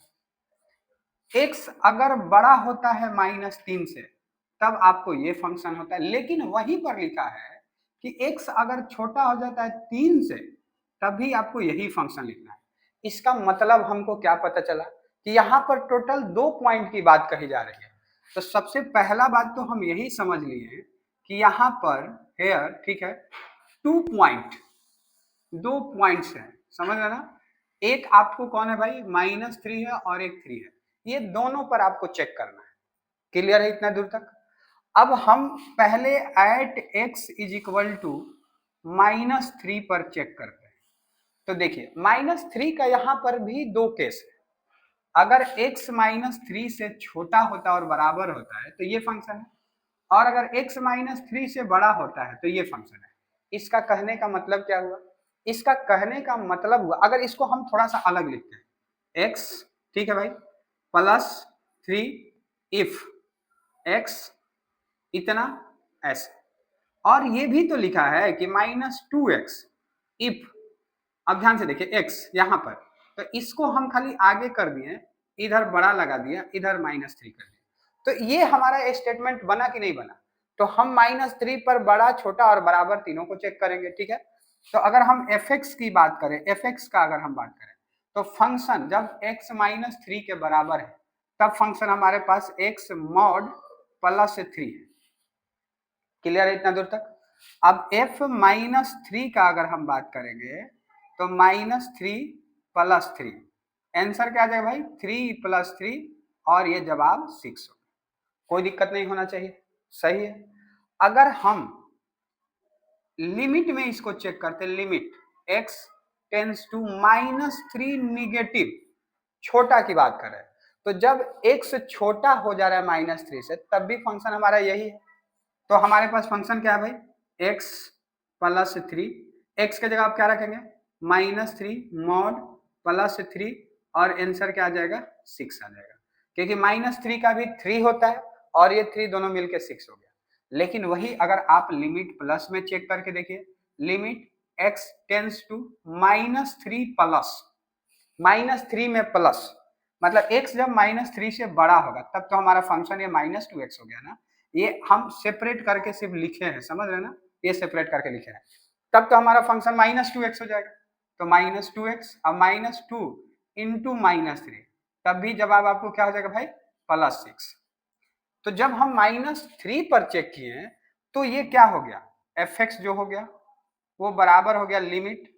x अगर बड़ा होता है -3 से, तब आपको ये फंक्शन होता है। लेकिन वहीं पर लिखा है कि x अगर छोटा हो जाता है 3 से, तभी आपको यही फंक्शन लिखना है। इसका मतलब हमको क्या पता चला कि यहाँ पर टोटल 2 पॉइंट की बात कही जा रही है। तो सबसे पहला बात तो हम यही समझ लिए कि यहाँ पर हेयर, ठीक है, 2 पॉइंट, 2 पॉइंट्स हैं, समझ रहे ना। एक आपको कौन है भाई, -3 है और एक 3 है, ये दोनों पर आपको चेक करना है। क्लियर है इतना दूर तक। अब हम पहले at x is equal to -3 पर चेक करते हैं। तो देखिए -3 का यहाँ पर भी 2 केस है। अगर x -3 से छोटा होता है और बराबर होता है तो ये फंक्शन है, और अगर x -3 से बड़ा होता है तो ये फंक्शन है। इसका कहने का मतलब क्या हुआ, इसका कहने का मतलब हुआ, अगर इसको हम थोड़ा सा अलग लिखते हैं, x, ठीक है भाई, +3 इफ x इतना ऐसे, और ये भी तो लिखा है कि -2x इफ, अब ध्यान से देखिए x यहाँ पर, तो इसको हम खाली आगे कर दिए, इधर बड़ा लगा दिया, इधर -3 कर दिया, तो ये हमारा स्टेटमेंट बना कि नहीं बना। तो हम -3 पर बड़ा, छोटा और बराबर तीनों को चेक करेंगे, ठीक है। तो अगर हम fx की बात करें, fx का अगर हम बात करें, तो फंक्शन जब x -3 के बराबर है, तब फंक्शन हमारे पास x mod +3 है। क्लियर है इतना दूर तक। अब f -3 का अगर हम बात करेंगे तो -3 + 3, आंसर क्या आ जाएगा भाई, 3 + 3, और ये जवाब 6 होगा। कोई दिक्कत नहीं होना चाहिए, सही है। अगर हम लिमिट में इसको चेक करते, limit x tends to -3 negative, छोटा की बात करें, तो जब x छोटा हो जा रहा है -3 से, तब भी फंक्शन हमारा यही है। तो हमारे पास फंक्शन क्या है भाई, x +3, x के जगह आप क्या रखेंगे, -3 mod +3, और आंसर क्या आ जाएगा, 6 आ जाएगा, क्योंकि -3 का भी 3 होता है और ये 3 दोनों मिलके 6 हो गया। लेकिन वही अगर आप लिमिट प्लस में चेक करके देखिए, limit x tends to -3 plus, -3 में प्लस, मतलब x जब -3 से बड़ा होगा तब तो हमारा फंक्शन ये -2x हो गया ना। ये हम सेपरेट करके सिर्फ लिखे हैं, समझ रहे हैं ना, ये सेपरेट करके लिखे हैं, तब तो हमारा फंक्शन -2x हो जाएगा। तो -2x, अब -2 इंटू -3, तब भी जवाब आपको क्या हो जाएगा भाई, +6। तो जब हम -3 पर चेक किए तो ये क्या हो गया, fx जो हो गया वो बराबर हो गया limit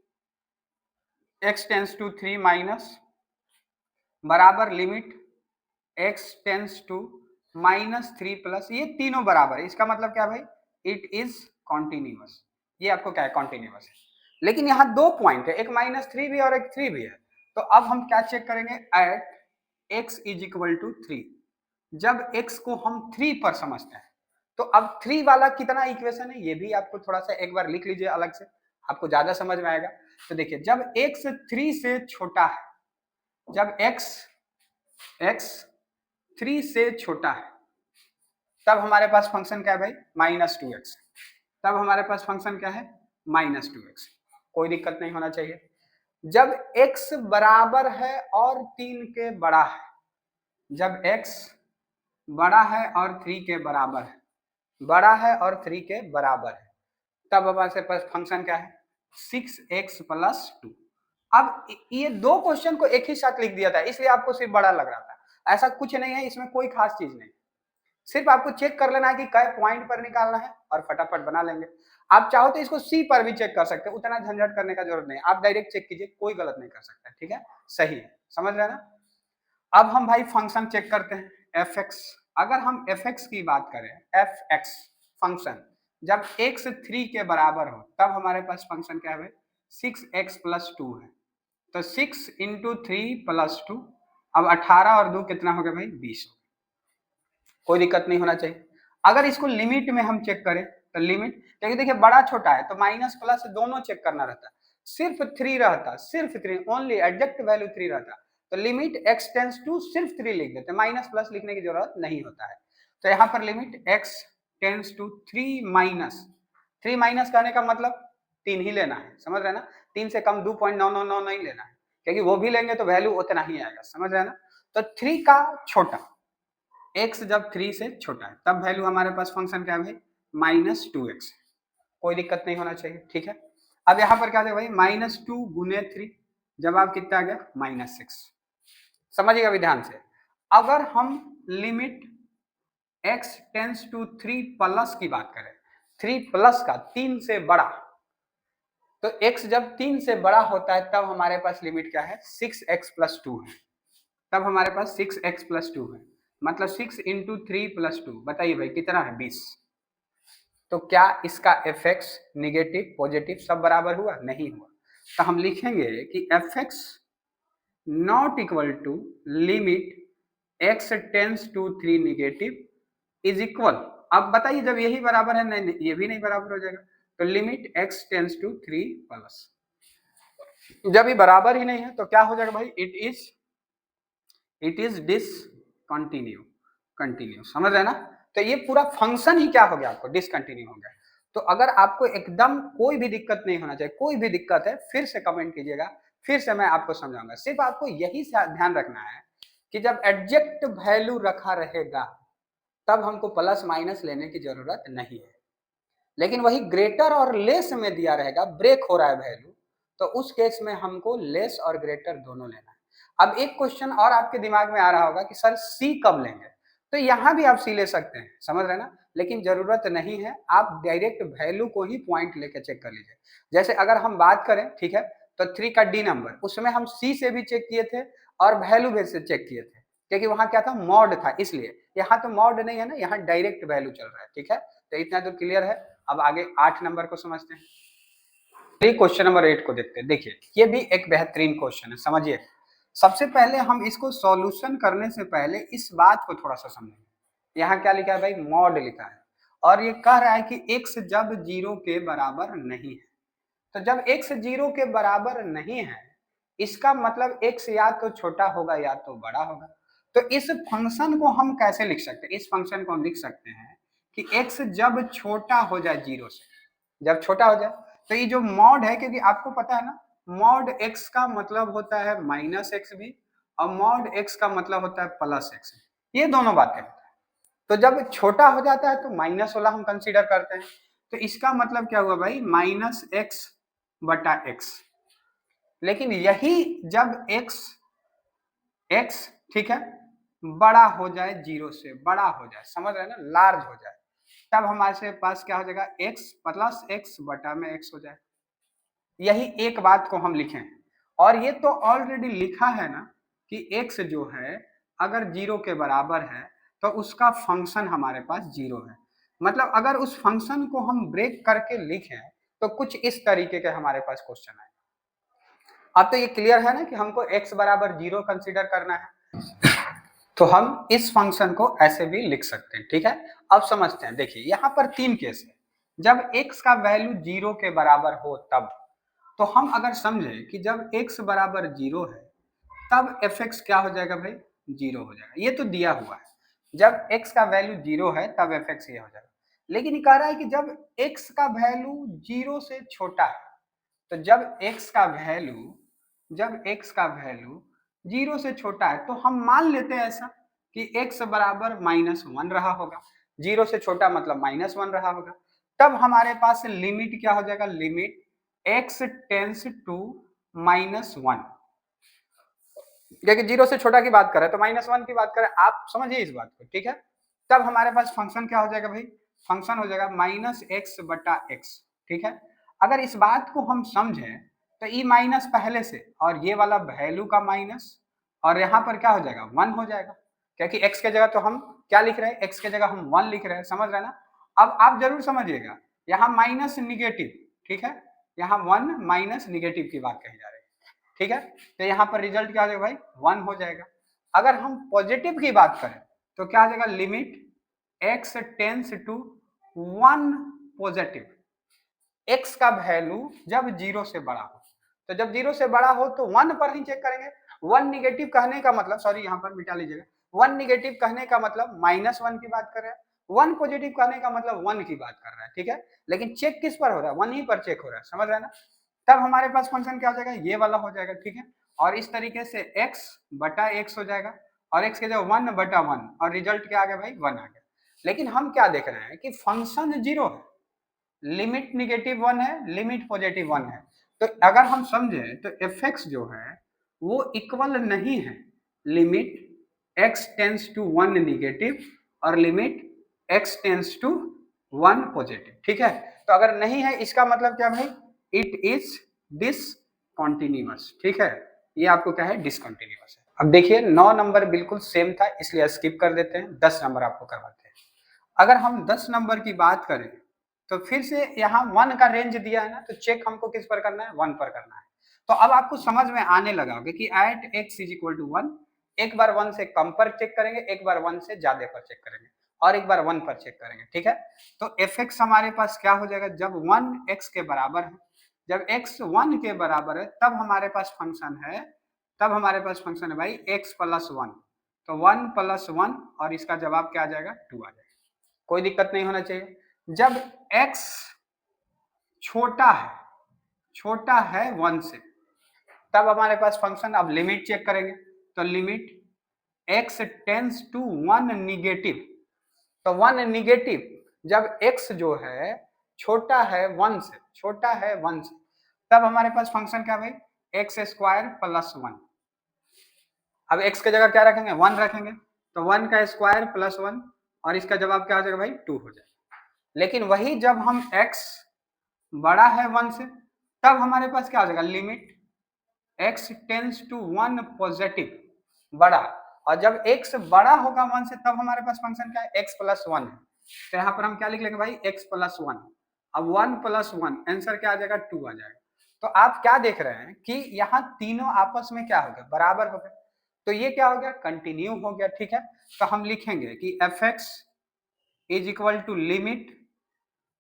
x tends to 3 minus बराबर limit x tends to -3 plus, ये तीनों बराबर है। इसका मतलब क्या भाई, इट इज कॉन्टिन्यूअस। ये आपको क्या है, कॉन्टिन्यूअस है। लेकिन यहाँ 2 पॉइंट है, एक -3 भी और एक 3 भी है। तो अब हम क्या चेक करेंगे, at x is equal to 3, जब x को हम 3 पर समझते हैं, तो अब 3 वाला कितना इक्वेशन है, ये भी आपको थोड़ा सा एक बार लिख लीजिए अलग से, आपको ज्यादा समझ में आएगा। तो देखिए जब x 3 से छोटा है, जब x 3 से छोटा है, तब हमारे पास फंक्शन क्या है भाई, -2x, तब हमारे पास फंक्शन क्या है, -2x। कोई दिक्कत नहीं होना चाहिए। जब x बराबर है और 3 के बड़ा है, जब x बड़ा है और 3 के बराबर है, बड़ा है और 3 के बराबर है, तब हमारे पास फंक्शन क्या है 6x प्लस 2। अब ये दो क्वेश्चन को एक ही साथ लिख दिया था, इसलिए आपको सिर्फ बड़ा लग रहा था। ऐसा कुछ नहीं है, इसमें कोई खास चीज नहीं, सिर्फ आपको चेक कर लेना है कि कै पॉइंट पर निकालना है और फटाफट बना लेंगे। आप चाहो तो इसको सी पर भी चेक कर सकते हैं, उतना झंझट करने का जरूरत नहीं, आप डायरेक्ट चेक कीजिए, कोई गलत नहीं कर सकता। ठीक है, सही है, समझ रहे ना। अब हम भाई फंक्शन चेक करते हैं एफ एक्स। अगर हम एफ एक्स की बात करें, एफ एक्स फंक्शन जब x 3 के बराबर हो तब हमारे पास फंक्शन क्या है 6x प्लस 2 है, तो 6 इंटू 3 प्लस 2, अब 18 और 2 कितना हो गया भाई 20 हो गया। कोई दिक्कत नहीं होना चाहिए। अगर इसको लिमिट में हम चेक करें तो लिमिट, क्योंकि देखिए बड़ा छोटा है तो माइनस प्लस दोनों चेक करना रहता है, सिर्फ 3 रहता, सिर्फ 3 ओनली एग्जैक्ट वैल्यू 3 रहता, तो लिमिट x टेंस टू सिर्फ 3 लिख देते, माइनस प्लस लिखने की जरूरत नहीं होता है। तो यहाँ पर limit x tends to 3 minus, 3 minus करने का मतलब 3 ही लेना है, समझ रहे ना, 3 से कम 2.999 नहीं लेना है, क्योंकि वो भी लेंगे तो वैल्यू उतना ही आएगा, समझ रहे ना। तो 3 का छोटा, x जब 3 से छोटा है तब वैल्यू हमारे पास फंक्शन क्या है भाई माइनस 2x, कोई दिक्कत नहीं होना चाहिए। ठीक है, अब यहाँ पर क्या है भाई माइनस 2 गुने 3, जवाब कितना आ गया माइनस 6। समझिएगा अभी ध्यान से, अगर हम limit x tends to 3 plus की बात करें, 3 प्लस का 3 से बड़ा, तो x जब 3 से बड़ा होता है तब हमारे पास लिमिट क्या है 6x प्लस 2 है, तब हमारे पास 6x प्लस 2 है, मतलब 6 इंटू 3 प्लस 2, बताइए भाई कितना है 20। तो क्या इसका एफ एक्स निगेटिव पॉजिटिव सब बराबर हुआ, नहीं हुआ, तो हम लिखेंगे कि f x not equal to limit x tends to 3 negative is equal, अब बताइए जब यही बराबर है, नहीं ये भी नहीं बराबर हो जाएगा, तो limit x tends to 3 plus, जब ये बराबर ही नहीं है तो क्या हो जाएगा भाई इट इज डिसकंटिन्यू, कंटिन्यू, समझ रहे ना। तो ये पूरा फंक्शन ही क्या हो गया आपको डिसकंटिन्यू हो गया। तो अगर आपको एकदम कोई भी दिक्कत नहीं होना चाहिए, कोई भी दिक्कत है फिर से कमेंट कीजिएगा, फिर से मैं आपको समझाऊंगा। सिर्फ आपको यही ध्यान रखना है कि जब एडजेक्ट वैल्यू रखा रहेगा तब हमको प्लस माइनस लेने की जरूरत नहीं है, लेकिन वही ग्रेटर और लेस में दिया रहेगा, ब्रेक हो रहा है वैल्यू, तो उस केस में हमको लेस और ग्रेटर दोनों लेना है। अब एक क्वेश्चन और आपके दिमाग में आ रहा होगा कि सर सी कब लेंगे, तो यहां भी आप सी ले सकते हैं, समझ रहे ना, लेकिन जरूरत नहीं है, आप डायरेक्ट वैल्यू को ही पॉइंट लेके चेक कर लीजिए। जैसे अगर हम बात करें, ठीक है, तो 3 का डी नंबर, उसमें हम सी से भी चेक किए थे और वैल्यू भी से चेक किए थे, क्योंकि वहां क्या था मॉड था, इसलिए यहाँ तो मॉड नहीं है ना, यहाँ डायरेक्ट वैल्यू चल रहा है। ठीक है, तो इतना तो क्लियर है। अब आगे 8 नंबर को समझते हैं, क्वेश्चन नंबर 8 को देखते हैं। देखिए ये भी एक बेहतरीन क्वेश्चन है, समझिए। सबसे पहले हम इसको सॉल्यूशन करने से पहले इस बात को थोड़ा सा समझेंगे। यहाँ क्या लिखा है भाई मॉड लिखा है, और ये कह रहा है कि x जब 0 के बराबर नहीं है, तो जब x 0 के बराबर नहीं है इसका मतलब x या तो छोटा होगा या तो बड़ा होगा। तो इस फंक्शन को हम कैसे लिख सकते हैं, इस फंक्शन को हम लिख सकते हैं कि x जब छोटा हो जाए 0 से, जब छोटा हो जाए, तो ये जो मॉड है, क्योंकि आपको पता है ना मॉड x का मतलब होता है माइनस एक्स भी, और मॉड x का मतलब होता है प्लस एक्स, ये दोनों बातें होता है। तो जब छोटा हो जाता है तो माइनस वाला हम कंसीडर करते हैं, तो इसका मतलब क्या हुआ भाई माइनस एक्स बटा एक्स। लेकिन यही जब x ठीक है बड़ा हो जाए 0 से, बड़ा हो जाए, समझ रहे हैं ना, लार्ज हो जाए, तब हमारे पास क्या हो जाएगा x प्लस एक्स बटा में x हो जाए। यही एक बात को हम लिखें, और ये तो ऑलरेडी लिखा है ना कि x जो है अगर 0 के बराबर है तो उसका फंक्शन हमारे पास 0 है। मतलब अगर उस फंक्शन को हम ब्रेक करके लिखें तो कुछ इस तरीके के हमारे पास क्वेश्चन आए। अब तो ये क्लियर है ना कि हमको x बराबर 0 कंसीडर करना है, तो हम इस फंक्शन को ऐसे भी लिख सकते हैं। ठीक है, अब समझते हैं। देखिए यहाँ पर 3 केस है, जब x का वैल्यू 0 के बराबर हो तब, तो हम अगर समझे कि जब x बराबर 0 है तब एफ एक्स क्या हो जाएगा भाई 0 हो जाएगा, ये तो दिया हुआ है। जब x का वैल्यू 0 है तब एफ एक्स ये हो जाएगा। लेकिन कह रहा है कि जब x का वैल्यू 0 से छोटा है, तो जब x का वैल्यू 0 से छोटा है तो हम मान लेते हैं ऐसा कि x बराबर -1 रहा होगा, 0 से छोटा मतलब -1 रहा होगा, तब हमारे पास लिमिट क्या हो जाएगा, लिमिट x टेंस टू -1, क्योंकि 0 से छोटा की बात कर रहे हैं तो -1 की बात करें, आप समझिए इस बात को, ठीक है। तब हमारे पास फंक्शन क्या हो जाएगा भाई, फंक्शन हो जाएगा -x/x, ठीक है। अगर इस बात को हम समझें तो ई माइनस पहले से और ये वाला वैल्यू का माइनस, और यहाँ पर क्या हो जाएगा 1 हो जाएगा, क्योंकि x के जगह तो हम क्या लिख रहे हैं, x के जगह हम 1 लिख रहे हैं, समझ रहे हैं ना। अब आप जरूर समझिएगा, यहाँ माइनस निगेटिव, ठीक है, यहाँ 1 माइनस निगेटिव की बात कही जा रही है, ठीक है। तो यहाँ पर रिजल्ट क्या हो जाएगा भाई, 1 हो जाएगा। अगर हम पॉजिटिव की बात करें तो क्या आ जाएगा, limit x tends to 1 positive, x का वैल्यू जब 0 से बड़ा हो, तो जब 0 से बड़ा हो तो 1 पर ही चेक करेंगे। 1 निगेटिव कहने का मतलब, सॉरी यहाँ पर मिटा लीजिएगा, 1 निगेटिव कहने का मतलब -1 की बात कर रहे हैं, 1 पॉजिटिव कहने का मतलब 1 की बात कर रहा है, ठीक है। लेकिन चेक किस पर हो रहा है, 1 ही पर चेक हो रहा है, समझ रहे हैं ना। तब हमारे पास फंक्शन क्या हो जाएगा, ये वाला हो जाएगा, ठीक है। और इस तरीके से x/x हो जाएगा, और x के जगह 1/1, और रिजल्ट क्या आ गया भाई, 1 आ गया। लेकिन हम क्या देख रहे हैं कि फंक्शन 0 है, लिमिट -1 है, लिमिट +1 है, तो अगर हम समझें तो fx जो है वो इक्वल नहीं है limit x tends to 1 negative और limit x tends to 1 positive, ठीक है। तो अगर नहीं है इसका मतलब क्या भाई, इट इज डिसकंटिन्यूअस, ठीक है, ये आपको क्या है, डिसकंटिन्यूअस है। अब देखिए 9 नंबर बिल्कुल सेम था, इसलिए स्किप कर देते हैं, 10 नंबर आपको करवाते हैं। अगर हम 10 नंबर की बात करें तो फिर से यहाँ 1 का रेंज दिया है ना, तो चेक हमको किस पर करना है, 1 पर करना है। तो अब आपको समझ में आने लगा होगा कि एट x = 1, एक बार 1 से कम पर चेक करेंगे, एक बार 1 से ज्यादा पर चेक करेंगे, और एक बार 1 पर चेक करेंगे, ठीक है। तो fx हमारे पास क्या हो जाएगा, जब 1 x के बराबर है, जब x 1 के बराबर है तब हमारे पास फंक्शन है, तब हमारे पास फंक्शन है भाई x+1, तो 1+1, और इसका जवाब क्या आ जाएगा, 2 आ जाएगा, कोई दिक्कत नहीं होना चाहिए। जब x छोटा है 1 से, तब हमारे पास फंक्शन, अब लिमिट चेक करेंगे तो limit x tends to 1 negative, तो 1 निगेटिव जब x जो है छोटा है 1 से, छोटा है 1 से, तब हमारे पास फंक्शन क्या भाई, x² + 1। अब x के जगह क्या रखेंगे, 1 रखेंगे, तो 1 का स्क्वायर +1, और इसका जवाब क्या हो जाएगा भाई, 2 हो जाएगा। लेकिन वही जब हम x बड़ा है 1 से, तब हमारे पास क्या हो जाएगा, limit x tends to 1 positive, बड़ा, और जब x बड़ा होगा 1 से तब हमारे पास फंक्शन क्या है, x+1 है, तो यहाँ पर हम क्या लिख लेंगे भाई, x+1। अब 1+1 आंसर क्या आ जाएगा, 2 आ जाएगा। तो आप क्या देख रहे हैं कि यहाँ तीनों आपस में क्या हो गया, बराबर हो गए, तो ये क्या हो गया, कंटिन्यू हो गया, ठीक है। तो हम लिखेंगे कि fx = limit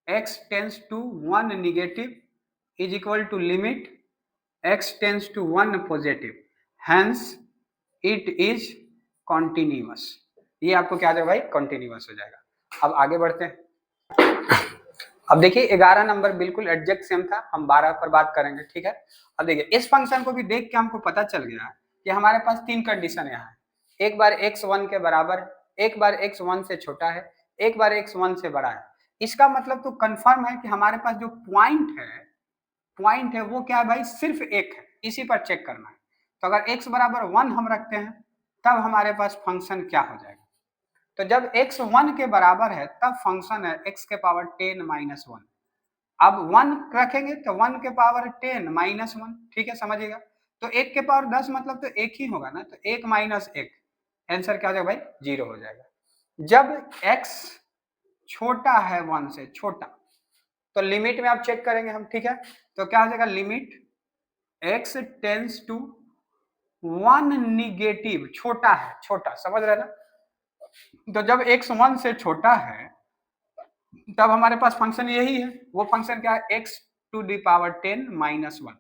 x tends to 1 negative = limit x tends to 1 positive, hence it is continuous. ये आपको क्या आ जाएगा भाई, कॉन्टिन्यूअस हो जाएगा। अब आगे बढ़ते हैं। अब देखिए 11 नंबर बिल्कुल एग्जैक्ट सेम था, हम 12 पर बात करेंगे, ठीक है। अब देखिए इस फंक्शन को भी देख के हमको पता चल गया कि हमारे पास 3 कंडीशन यहाँ है, एक बार x 1 के बराबर, एक बार x 1 से छोटा है, एक बार x 1 से बड़ा है। इसका मतलब तो कंफर्म है कि हमारे पास जो पॉइंट है वो क्या है भाई, सिर्फ एक है, इसी पर चेक करना है। तो अगर x बराबर 1 हम रखते हैं तब हमारे पास फंक्शन क्या हो जाएगा, तो जब x 1 के बराबर है तब फंक्शन है x⁻10⁻1। अब 1 रखेंगे तो 1 के पावर 10⁻1, ठीक है, समझिएगा। तो 1 के पावर 10 मतलब तो एक ही होगा ना, तो 1 - 1, आंसर क्या हो जाएगा भाई, 0 हो जाएगा। जब x छोटा है 1 से, छोटा, तो लिमिट में आप चेक करेंगे हम, ठीक है। तो क्या हो जाएगा, limit x tends to 1 negative, छोटा है, छोटा, समझ रहे ना। तो जब x 1 से छोटा है तब हमारे पास फंक्शन यही है, वो फंक्शन क्या है, x⁻10⁻1।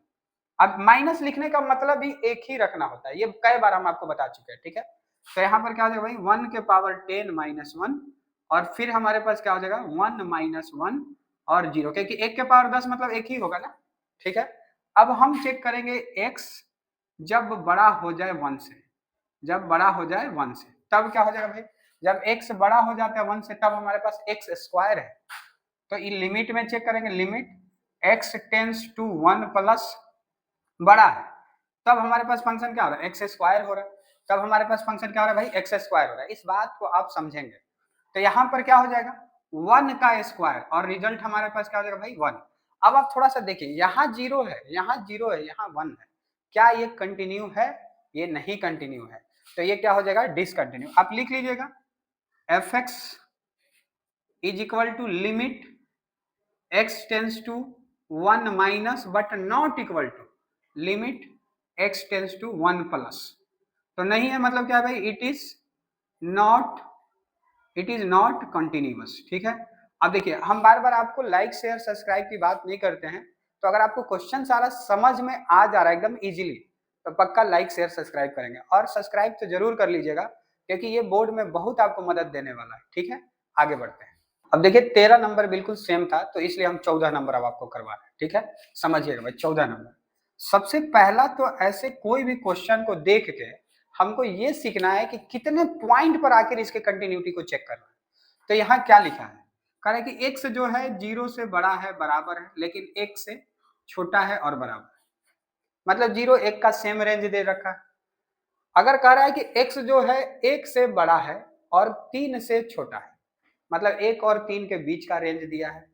अब माइनस लिखने का मतलब भी एक ही रखना होता है, ये कई बार हम आपको बता चुके हैं, ठीक है। तो यहाँ पर क्या हो जाएगा भाई, 1 के पावर 10⁻1, और फिर हमारे पास क्या हो जाएगा 1 - 1 और 0, क्योंकि 1 के पावर 10 मतलब एक ही होगा ना, ठीक है। अब हम चेक करेंगे x जब बड़ा हो जाए 1 से, जब बड़ा हो जाए 1 से, तब क्या हो जाएगा भाई, जब x बड़ा हो जाता है 1 से तब हमारे पास x स्क्वायर है। तो ये लिमिट में चेक करेंगे, limit x tends to 1 plus बड़ा है, तब हमारे पास फंक्शन क्या हो रहा है, एक्स स्क्वायर हो रहा है। तब हमारे पास फंक्शन क्या हो रहा है भाई, एक्स स्क्वायर हो रहा है। इस बात को आप समझेंगे तो यहाँ पर क्या हो जाएगा 1 का स्क्वायर और रिजल्ट हमारे पास क्या हो जाएगा भाई 1। अब आप थोड़ा सा देखिए, यहाँ 0 है, यहाँ 0 है, यहाँ 1 है, क्या ये कंटिन्यू है, ये नहीं कंटिन्यू है, तो ये क्या हो जाएगा डिसकंटिन्यू। आप लिख लीजिएगा f x is equal to limit x tends to 1 minus but not equal to limit x tends to 1 plus. तो नहीं है मतलब क्या है भाई, इट इज नॉट कंटिन्यूअस। ठीक है, अब देखिए हम बार बार आपको लाइक शेयर सब्सक्राइब की बात नहीं करते हैं, तो अगर आपको क्वेश्चन सारा समझ में आ जा रहा है एकदम इजीली तो पक्का लाइक शेयर सब्सक्राइब करेंगे, और सब्सक्राइब तो जरूर कर लीजिएगा क्योंकि ये बोर्ड में बहुत आपको मदद देने वाला है। ठीक है, आगे बढ़ते हैं। अब देखिए 13 नंबर बिल्कुल सेम था तो इसलिए हम 14 नंबर अब आपको करवा रहे हैं। ठीक है, समझिएगा भाई 14 नंबर। सबसे पहला तो ऐसे कोई भी क्वेश्चन को देख के हमको ये सीखना है कि कितने पॉइंट पर आकर इसके कंटिन्यूटी को चेक करना है। तो यहाँ क्या लिखा है, कह रहा है कि x जो है 0 से बड़ा है बराबर है लेकिन 1 से छोटा है और बराबर है, मतलब 0 1 का सेम रेंज दे रखा है। अगर कह रहा है कि x जो है 1 से बड़ा है और 3 से छोटा है, मतलब 1 और 3 के बीच का रेंज दिया है।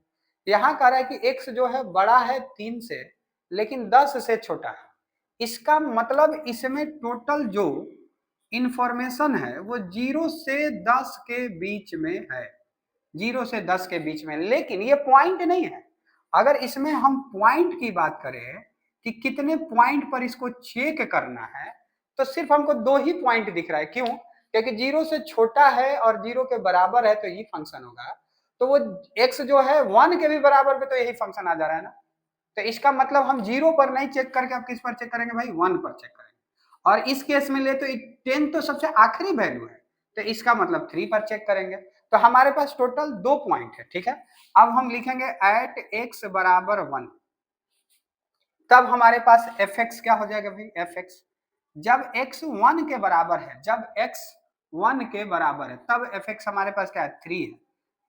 यहाँ कह रहा है कि x जो है बड़ा है 3 से लेकिन 10 से छोटा है, इसका मतलब इसमें टोटल जो इंफॉर्मेशन है वो 0 से 10 के बीच में है, 0 से 10 के बीच में, लेकिन ये पॉइंट नहीं है। अगर इसमें हम पॉइंट की बात करें कि कितने पॉइंट पर इसको चेक करना है तो सिर्फ हमको 2 ही पॉइंट दिख रहा है। क्यों, क्योंकि 0 से छोटा है और 0 के बराबर है तो यही फंक्शन होगा, तो वो x जो है 1 के भी बराबर पे तो यही फंक्शन आ जा रहा है ना। तो इसका मतलब हम 0 पर नहीं चेक करके अब किस पर चेक करेंगे भाई, 1 पर चेक करेंगे। और इस केस में ले तो 10 तो सबसे आखिरी वैल्यू है तो इसका मतलब 3 पर चेक करेंगे। तो हमारे पास टोटल 2 पॉइंट है। ठीक है, अब हम लिखेंगे एट x बराबर 1, तब हमारे पास एफ एक्स क्या हो जाएगा भाई, एफ एक्स जब x 1 के बराबर है, जब x 1 के बराबर है तब एफ एक्स हमारे पास क्या है 3 है।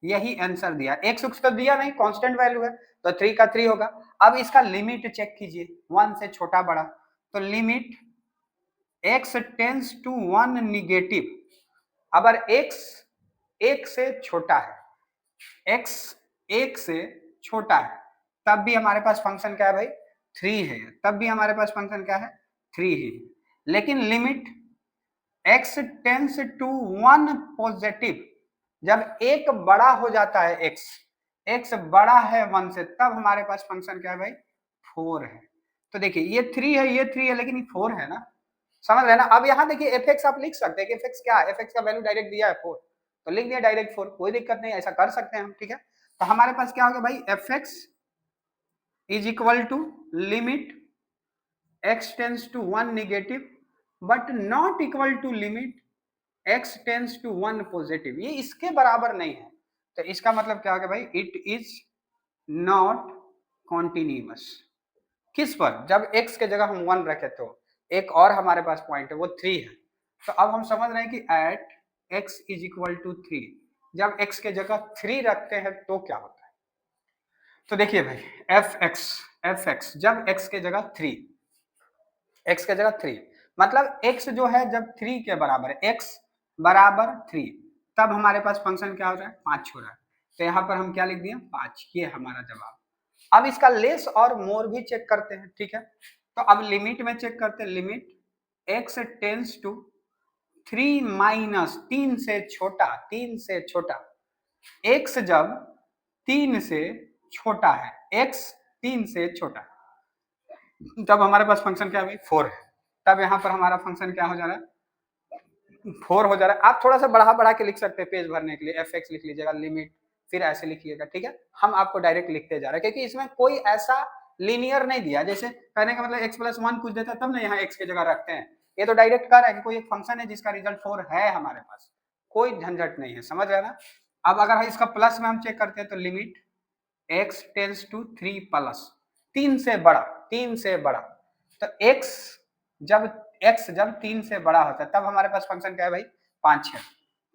यही आंसर दिया, x तो दिया नहीं, कांस्टेंट वैल्यू है तो 3 का 3 होगा। अब इसका लिमिट चेक कीजिए 1 से छोटा बड़ा, तो limit x tends to 1 negative, अगर x 1 से छोटा है, x 1 से छोटा है तब भी हमारे पास फंक्शन क्या है भाई 3 है, तब भी हमारे पास फंक्शन क्या है 3 ही है। लेकिन limit x tends to 1 positive, जब एक बड़ा हो जाता है x बड़ा है 1 से तब हमारे पास फंक्शन क्या है भाई 4 है। तो देखिए ये 3 है, ये 3 है, लेकिन ये 4 है ना, समझ रहे ना। अब यहाँ देखिए एफ एक्स आप लिख सकते हैं कि एफ एक्स क्या है, एफ एक्स का वैल्यू डायरेक्ट दिया है 4 तो लिख दिया डायरेक्ट 4, कोई दिक्कत नहीं, ऐसा कर सकते हैं हम। ठीक है, तो हमारे पास क्या हो गया भाई f x is equal to limit x tends to 1 negative but not equal to limit x tends to 1 positive, ये इसके बराबर नहीं है। तो इसका मतलब क्या हो गया भाई, इट इज नॉट कॉन्टिन्यूअस। किस पर, जब x के जगह हम 1 रखे तो एक और हमारे पास पॉइंट है वो 3 है। तो अब हम समझ रहे हैं कि at x is equal to 3, जब x के जगह 3 रखते हैं तो क्या होता है। तो देखिए भाई एफ एक्स जब x के जगह 3, x के जगह 3 मतलब x जो है जब 3 के बराबर है, x बराबर 3, तब हमारे पास फंक्शन क्या हो रहा है 5 हो रहा है। तो यहाँ पर हम क्या लिख दिए 5, ये हमारा जवाब। अब इसका लेस और मोर भी चेक करते हैं। ठीक है, तो अब लिमिट में चेक करते हैं, limit x tends to 3 minus 3 से छोटा, 3 से छोटा, x जब 3 से छोटा है, x 3 से छोटा तब हमारे पास फंक्शन क्या है 4 है। तब यहाँ पर हमारा फंक्शन क्या हो जा रहा है 4 हो जा रहा है। आप थोड़ा सा बढ़ा के लिख सकते हैं पेज भरने के लिए, एफ एक्स लिख लीजिएगा, लिमिट फिर ऐसे लिखिएगा। ठीक है, हम आपको डायरेक्ट लिखते जा रहे हैं क्योंकि इसमें कोई ऐसा लीनियर नहीं दिया, जैसे कहने का मतलब x प्लस 1 कुछ देता है तब ना यहाँ x की जगह रखते हैं, ये तो डायरेक्ट कर रहा है कि कोई एक फंक्शन है जिसका रिजल्ट 4 है हमारे पास, कोई झंझट नहीं है, समझ रहे ना। अब अगर इसका प्लस में हम चेक करते हैं तो limit x tends to 3 plus 3 से बड़ा, 3 से बड़ा, तो x जब 3 से बड़ा होता है तब हमारे पास फंक्शन क्या है भाई 5 है,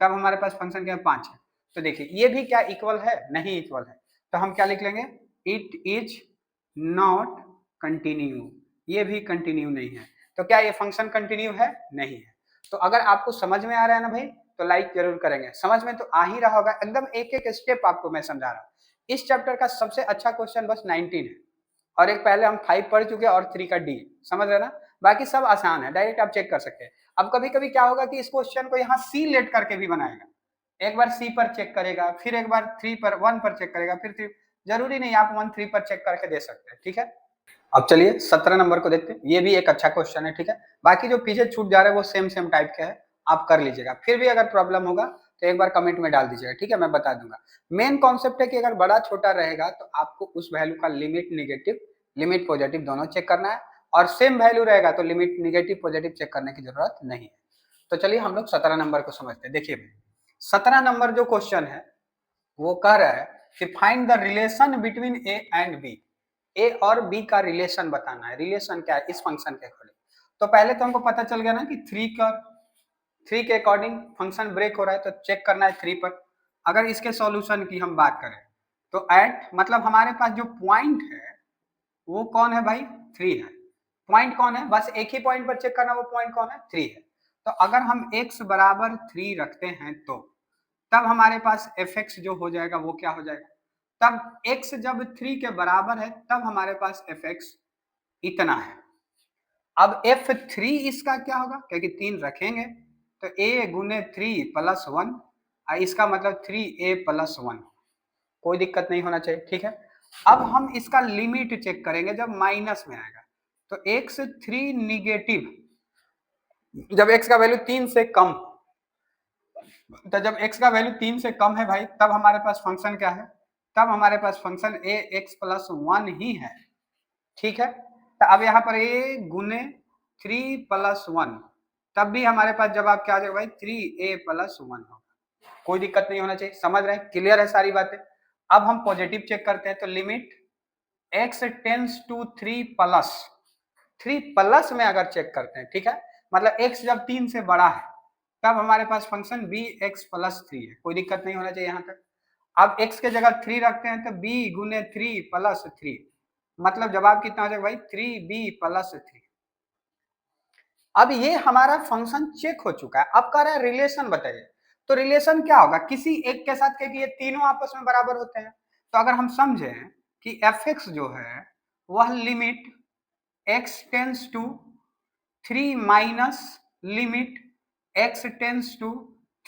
तब हमारे पास फंक्शन क्या है 5 है। तो देखिए ये भी क्या इक्वल है, नहीं इक्वल है, तो हम क्या लिख लेंगे, इट इज नॉट कंटिन्यू, ये भी कंटिन्यू नहीं है। तो क्या ये फंक्शन कंटिन्यू है, नहीं है। तो अगर आपको समझ में आ रहा है ना भाई, तो लाइक जरूर करेंगे, समझ में तो आ ही रहा होगा, एकदम एक एक स्टेप आपको मैं समझा रहा हूँ। इस चैप्टर का सबसे अच्छा क्वेश्चन बस 19 है, और एक पहले हम 5 पढ़ चुके हैं और 3 का डी, समझ रहे ना, बाकी सब आसान है, डायरेक्ट आप चेक कर सकते हैं। अब कभी कभी क्या होगा कि इस क्वेश्चन को यहाँ सी लेट करके भी बनाएगा, एक बार सी पर चेक करेगा, फिर एक बार 3 पर 1 पर चेक करेगा, फिर 3, जरूरी नहीं आप 1 3 पर चेक करके दे सकते हैं, ठीक है। अब चलिए 17 नंबर को देखते हैं, ये भी एक अच्छा क्वेश्चन है, ठीक है। बाकी जो पीछे छूट जा रहे हैं वो सेम टाइप के है, आप कर लीजिएगा, फिर भी अगर प्रॉब्लम होगा तो एक बार कमेंट में डाल दीजिएगा, ठीक है, मैं बता दूंगा। मेन कॉन्सेप्ट है कि अगर बड़ा छोटा रहेगा तो आपको उस वैल्यू का लिमिट नेगेटिव, लिमिट पॉजिटिव दोनों चेक करना है, और सेम वैल्यू रहेगा तो लिमिट नेगेटिव पॉजिटिव चेक करने की जरूरत नहीं है। तो चलिए हम लोग 17 नंबर को समझते हैं। देखिए 17 नंबर जो क्वेश्चन है वो कह रहा है कि find the relation between a and b, a और बी का रिलेशन बताना है। रिलेशन क्या है इस फंक्शन के अकॉर्डिंग, तो पहले तो हमको पता चल गया ना कि 3 के अकॉर्डिंग फंक्शन ब्रेक हो रहा है, तो चेक करना है 3 पर। अगर इसके सॉल्यूशन की हम बात करें तो एट मतलब हमारे पास जो पॉइंट है वो कौन है भाई, 3 है। पॉइंट कौन है, बस एक ही पॉइंट पर चेक करना, वो पॉइंट कौन है, 3 है। तो अगर हम x बराबर 3 रखते हैं तो तब हमारे पास fx जो हो जाएगा वो क्या हो जाएगा, तब x जब 3 के बराबर है तब हमारे पास fx इतना है। अब f3 इसका क्या होगा, क्योंकि 3 रखेंगे तो a गुने 3 प्लस 1, इसका मतलब 3a प्लस 1, कोई दिक्कत नहीं होना चाहिए, ठीक है। अब हम इसका लिमिट चेक करेंगे जब माइनस में आएगा, तो x3 निगेटिव, जब x का वैल्यू 3 से कम, तो जब x का वैल्यू 3 से कम है भाई तब हमारे पास फंक्शन क्या है, तब हमारे पास फंक्शन a x प्लस 1 ही है, ठीक है। तो अब यहाँ पर a गुने 3 प्लस 1, तब भी हमारे पास जवाब क्या आ जाएगा भाई, 3a प्लस 1 होगा, कोई दिक्कत नहीं होना चाहिए, समझ रहे हैं, क्लियर है सारी बातें। अब हम पॉजिटिव चेक करते हैं, तो limit x tends to 3 plus, 3 plus में अगर चेक करते हैं, ठीक है, मतलब x जब 3 से बड़ा है तब हमारे पास फंक्शन bx प्लस 3 है, कोई दिक्कत नहीं होना चाहिए यहाँ तक। अब x के जगह 3 रखते हैं तो b गुने 3 प्लस 3, मतलब जवाब कितना आ जाएगा भाई, 3b प्लस 3। अब ये हमारा फंक्शन चेक हो चुका है, अब कह रहा है रिलेशन बताइए। तो रिलेशन क्या होगा, किसी एक के साथ, क्योंकि ये तीनों आपस में बराबर होते हैं, तो अगर हम समझें कि fx जो है वह limit x tends to 3 minus limit x tends to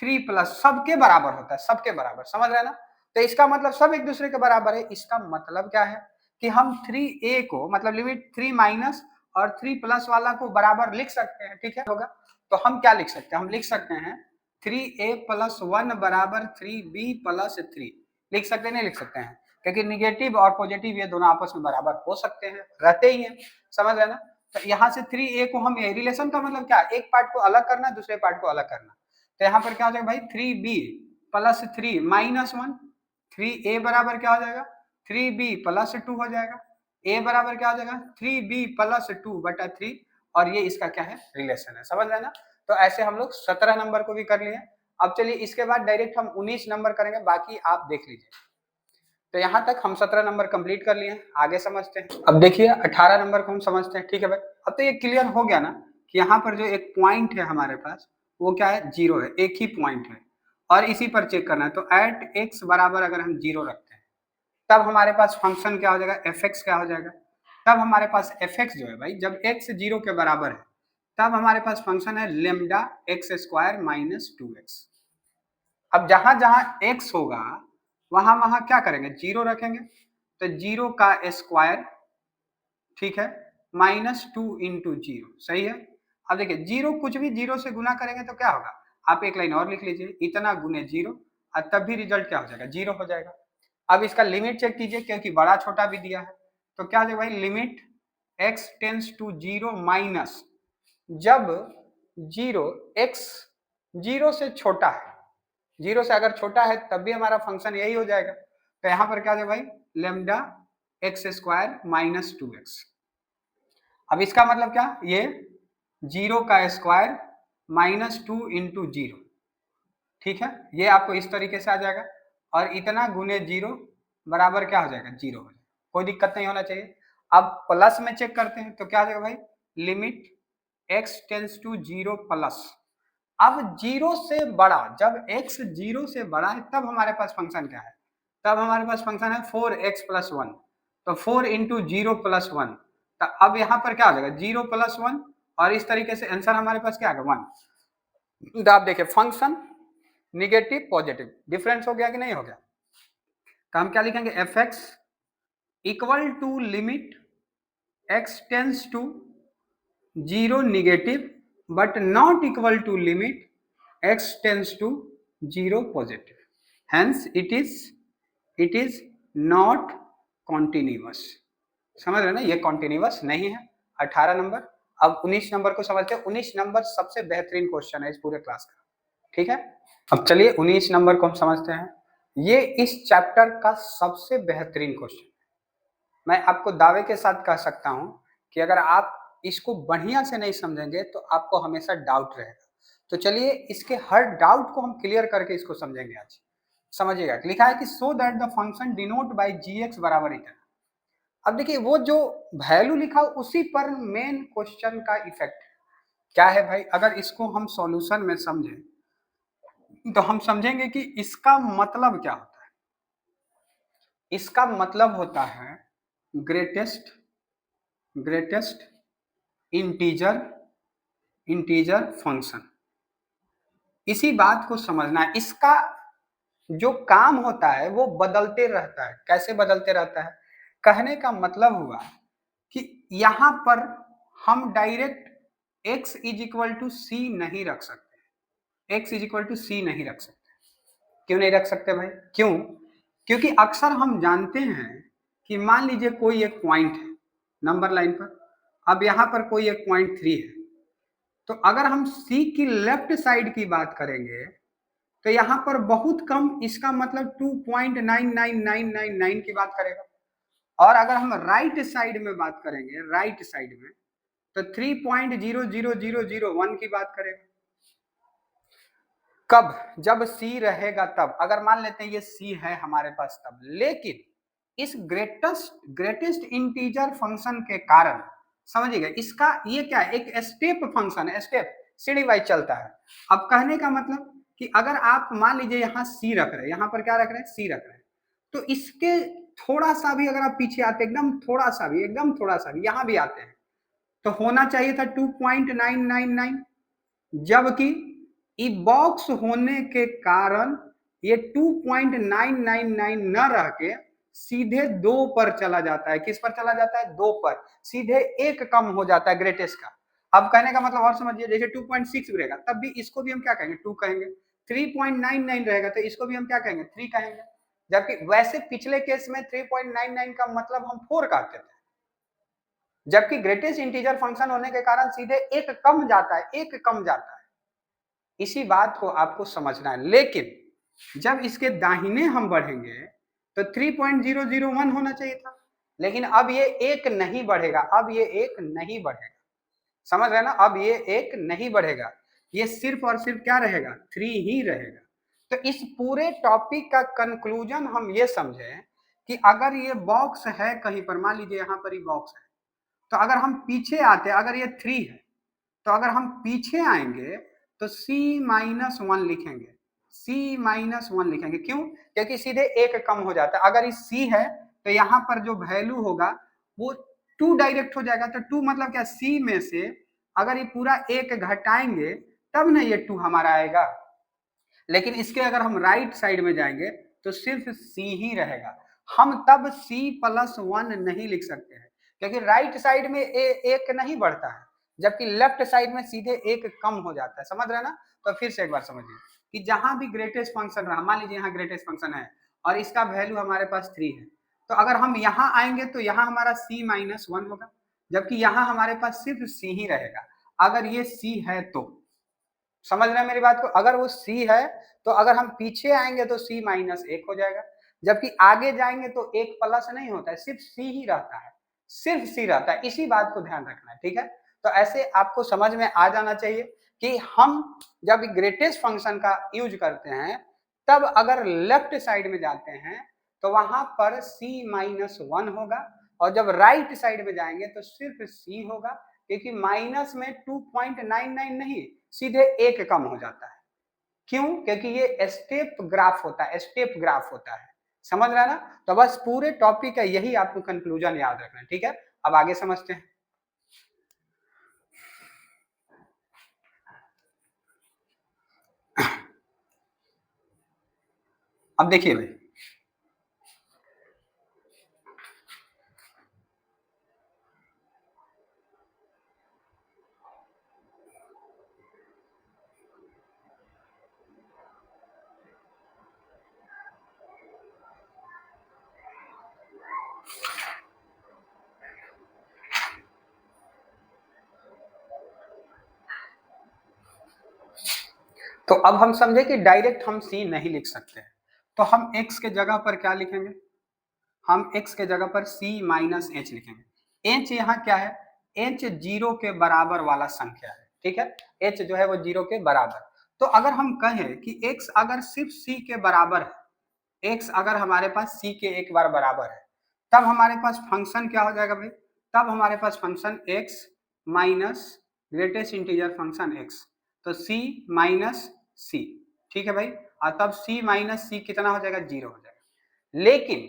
3 plus, सबके बराबर होता है, सबके बराबर, समझ रहे हैं ना। तो इसका मतलब सब एक दूसरे के बराबर है, इसका मतलब क्या है कि हम 3a को मतलब लिमिट 3 माइनस और 3 प्लस वाला को बराबर लिख सकते हैं, ठीक है होगा। तो हम क्या लिख सकते हैं, हम लिख सकते हैं 3a प्लस 1 बराबर 3b प्लस 3, लिख सकते हैं, नहीं लिख सकते हैं, क्योंकि निगेटिव और पॉजिटिव ये दोनों आपस में बराबर हो सकते हैं, रहते ही हैं, समझ रहे हैं ना। तो यहाँ से 3a को हम, रिलेशन का मतलब क्या, एक पार्ट को अलग करना, दूसरे पार्ट को अलग करना। तो यहाँ पर क्या हो जाएगा भाई, 3b प्लस 3 माइनस 1, 3a बराबर क्या हो जाएगा, 3b प्लस 2 हो जाएगा, a बराबर क्या हो जाएगा, 3b प्लस 2 बटा 3, और ये इसका क्या है, रिलेशन है, समझ रहे ना। तो ऐसे हम लोग 17 नंबर को भी कर लिए। अब चलिए इसके बाद डायरेक्ट हम 19 नंबर करेंगे, बाकी आप देख लीजिए। तो यहाँ तक हम 17 नंबर कंप्लीट कर लिए, आगे समझते हैं। अब देखिए 18 नंबर को हम समझते हैं, ठीक है भाई। अब तो ये क्लियर हो गया ना कि यहाँ पर जो एक पॉइंट है हमारे पास वो क्या है, 0 है, एक ही पॉइंट है, और इसी पर चेक करना है। तो एट x बराबर अगर हम 0 रखते हैं तब हमारे पास फंक्शन क्या हो जाएगा, fx क्या हो जाएगा, तब हमारे पास fx जो है भाई, जब x 0 के बराबर है तब हमारे पास फंक्शन है lambda x square minus 2x। अब जहां जहां x होगा वहां वहां क्या करेंगे, 0 रखेंगे, तो 0 का स्क्वायर, ठीक है, माइनस 2 इंटू 0, सही है। अब देखिए 0 कुछ भी 0 से गुना करेंगे तो क्या होगा, आप एक लाइन और लिख लीजिए, इतना गुने 0, और तब भी रिजल्ट क्या हो जाएगा, 0 हो जाएगा। अब इसका लिमिट चेक कीजिए, क्योंकि बड़ा छोटा भी दिया है, तो क्या हो जाएगा भाई, limit x tends to 0 minus, जब 0 x 0 से छोटा है, 0 से अगर छोटा है तब भी हमारा फंक्शन यही हो जाएगा। तो यहाँ पर क्या है भाई, lambda x square minus 2x। अब इसका मतलब क्या, ये 0 का स्क्वायर माइनस 2 इंटू 0, ठीक है, ये आपको इस तरीके से आ जाएगा और इतना गुने 0 बराबर क्या हो जाएगा, 0 हो जाएगा, कोई दिक्कत नहीं होना चाहिए। अब प्लस में चेक करते हैं तो क्या हो जाएगा भाई, limit x tends to 0 plus. अब 0 से बड़ा, जब x 0 से बड़ा है तब हमारे पास फंक्शन क्या है, तब हमारे पास फंक्शन है 4x प्लस 1, तो 4 इंटू 0 प्लस 1, तो अब यहाँ पर क्या हो जाएगा 0 प्लस 1 और इस तरीके से आंसर हमारे पास क्या आ गया 1। तो आप देखिए फंक्शन निगेटिव पॉजिटिव डिफरेंस हो गया कि नहीं हो गया, तो हम क्या लिखेंगे f x equal to limit x tends to 0 negative but not equal to limit x tends to 0 positive, hence it is not continuous। समझ रहे ना, ये कॉन्टिन्यूअस नहीं है। 18 नंबर। अब 19 नंबर को समझते हैं। 19 नंबर सबसे बेहतरीन क्वेश्चन है इस पूरे क्लास का, ठीक है। अब चलिए 19 नंबर को हम समझते हैं। ये इस चैप्टर का सबसे बेहतरीन क्वेश्चन है। मैं आपको दावे के साथ कह सकता हूं कि अगर आप इसको बढ़िया से नहीं समझेंगे तो आपको हमेशा डाउट रहेगा। तो चलिए इसके हर डाउट को हम क्लियर करके इसको समझेंगे आज। समझिएगा, लिखा है कि so that the function denote by gx बराबर इतना। अब देखिए वो जो वैल्यू लिखा उसी पर मेन क्वेश्चन का इफेक्ट क्या है भाई। अगर इसको हम सॉल्यूशन में समझें तो हम समझेंगे कि इसका मतलब क्या होता है। इसका मतलब होता है ग्रेटेस्ट इंटीजर फंक्शन। इसी बात को समझना है। इसका जो काम होता है वो बदलते रहता है। कैसे बदलते रहता है, कहने का मतलब हुआ कि यहां पर हम direct x is equal to c नहीं रख सकते। x is equal to c नहीं रख सकते। क्यों नहीं रख सकते भाई, क्यों? क्योंकि अक्सर हम जानते हैं कि मान लीजिए कोई एक पॉइंट है नंबर लाइन पर, अब यहां पर कोई एक पॉइंट 3 है, तो अगर हम C की लेफ्ट साइड की बात करेंगे तो यहां पर बहुत कम, इसका मतलब 2.99999 की बात करेगा। और अगर हम राइट साइड में बात करेंगे, राइट साइड में, तो 3.00001 की बात करेगा। कब? जब C रहेगा तब। अगर मान लेते हैं ये C है हमारे पास तब। लेकिन इस ग्रेटेस्ट इंटीजर फंक्शन के कारण समझिएगा, इसका ये क्या है, एक स्टेप फंक्शन है, स्टेप सीढ़ी वाइज चलता है। अब कहने का मतलब कि अगर आप मान लीजिए यहाँ C रख रहे हैं, यहाँ पर क्या रख रहे हैं, C रख रहे हैं, तो इसके थोड़ा सा भी अगर आप पीछे आते, एकदम थोड़ा सा भी, एकदम थोड़ा सा भी यहाँ भी आते हैं, तो होना चाहिए था 2.999, जबकि ई बॉक्स होने के कारण ये 2.999 न रह के सीधे 2 पर चला जाता है। किस पर चला जाता है, 2 पर, सीधे 1 कम हो जाता है ग्रेटेस्ट का। अब कहने का मतलब और समझिए, जैसे 2.6 रहेगा तब भी इसको भी हम क्या कहेंगे, 2 कहेंगे। 3.99 रहेगा तो इसको भी हम क्या कहेंगे, 3 कहेंगे। जबकि वैसे पिछले केस में 3.99 का मतलब हम 4 कहते थे, जबकि ग्रेटेस्ट इंटीजर फंक्शन होने के कारण सीधे 1 कम जाता है, 1 कम जाता है। इसी बात को आपको समझना है। लेकिन जब इसके दाहिने हम बढ़ेंगे तो 3.001 होना चाहिए था, लेकिन अब ये 1 नहीं बढ़ेगा, अब ये 1 नहीं बढ़ेगा। समझ रहे ना, अब ये 1 नहीं बढ़ेगा, ये सिर्फ और सिर्फ क्या रहेगा, 3 ही रहेगा। तो इस पूरे टॉपिक का कंक्लूजन हम ये समझे कि अगर ये बॉक्स है कहीं पर, मान लीजिए यहाँ पर ही बॉक्स है, तो अगर हम पीछे आते, अगर ये 3 है तो अगर हम पीछे आएंगे तो C-1 लिखेंगे, C-1 लिखेंगे। क्यों? क्योंकि सीधे 1 कम हो जाता है। अगर ये C है तो यहाँ पर जो वैल्यू होगा वो 2 डायरेक्ट हो जाएगा। तो 2 मतलब क्या, C में से अगर ये पूरा 1 घटाएंगे तब ना ये 2 हमारा आएगा। लेकिन इसके अगर हम राइट साइड में जाएंगे तो सिर्फ C ही रहेगा। हम तब C+1 नहीं लिख सकते हैं, क्योंकि राइट साइड में 1 नहीं बढ़ता है, जबकि लेफ्ट साइड में सीधे 1 कम हो जाता है। समझ रहे ना? तो फिर से एक बार समझिए कि जहां भी ग्रेटेस्ट फंक्शन रहा, मान लीजिए यहाँ ग्रेटेस्ट फंक्शन है और इसका वैल्यू हमारे पास 3 है, तो अगर हम यहाँ आएंगे तो यहाँ हमारा C-1 होगा, जबकि यहाँ हमारे पास सिर्फ C ही रहेगा। अगर ये C है तो समझ रहे हैं मेरी बात को, अगर वो C है तो अगर हम पीछे आएंगे तो C-1 हो जाएगा, जबकि आगे जाएंगे तो 1 प्लस नहीं होता है, सिर्फ C ही रहता है, सिर्फ C रहता है। इसी बात को ध्यान रखना है, ठीक है। तो ऐसे आपको समझ में आ जाना चाहिए कि हम जब ग्रेटेस्ट फंक्शन का यूज करते हैं तब अगर लेफ्ट साइड में जाते हैं तो वहां पर c-1 होगा, और जब राइट साइड में जाएंगे तो सिर्फ c होगा, क्योंकि माइनस में 2.99 नहीं, सीधे 1 कम हो जाता है। क्यों? क्योंकि ये स्टेप ग्राफ होता है, स्टेप ग्राफ होता है। समझ रहे हैं ना? तो बस पूरे टॉपिक का यही आपको कंक्लूजन याद रखना है, ठीक है? अब आगे समझते हैं। अब देखिए भाई, तो अब हम समझे कि डायरेक्ट हम c नहीं लिख सकते, तो हम x के जगह पर क्या लिखेंगे? हम x के जगह पर c-h लिखेंगे। h यहाँ क्या है? h 0 के बराबर वाला संख्या है, ठीक है? h जो है वो 0 के बराबर। तो अगर हम कहें कि x अगर सिर्फ c के बराबर है, x अगर हमारे पास c के एक बार बराबर है, तब हमारे पास फंक्शन क्या हो जाएगा भाई? तब हमारे पास function x minus greatest integer function x, तो c माइनस c, ठीक है भाई? और तब c माइनस c कितना हो जाएगा? 0 हो जाएगा। लेकिन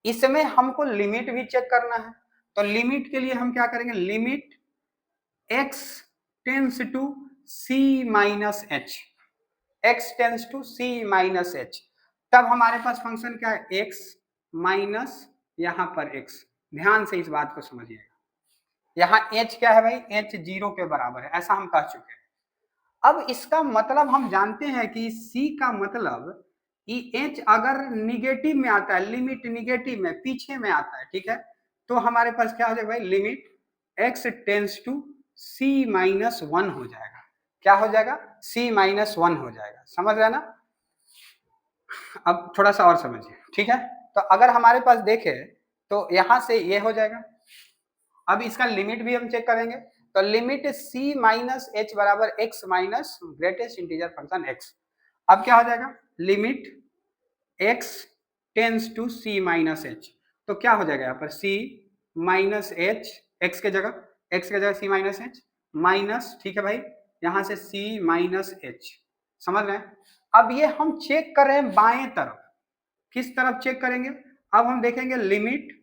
इसमें हमको लिमिट भी चेक करना है, तो लिमिट के लिए हम क्या करेंगे? Limit x tends to c minus h, x tends to c minus h, तब हमारे पास फंक्शन क्या है? x माइनस यहाँ पर x। ध्यान से इस बात को समझिएगा, यहाँ h क्या है भाई? h 0 के बराबर है, ऐसा हम कह चुके हैं। अब इसका मतलब हम जानते हैं कि c का मतलब h अगर निगेटिव में आता है, लिमिट निगेटिव में पीछे में आता है, ठीक है? तो हमारे पास क्या हो जाएगा भाई? Limit x tends to c minus 1 हो जाएगा। क्या हो जाएगा? c माइनस 1 हो जाएगा। समझ रहे हैं ना? अब थोड़ा सा और समझिए, ठीक है? तो अगर हमारे पास देखे तो यहां से ये हो जाएगा। अब इसका लिमिट भी हम चेक करेंगे, तो लिमिट c माइनस h बराबर x minus greatest integer function x। अब क्या हो जाएगा? Limit x tends to c minus h, तो क्या हो जाएगा यहाँ पर? c माइनस h, x के जगह c माइनस h माइनस, ठीक है भाई, यहाँ से c माइनस h। समझ रहे हैं? अब ये हम चेक कर रहे हैं बाएं तरफ। किस तरफ चेक करेंगे? अब हम देखेंगे limit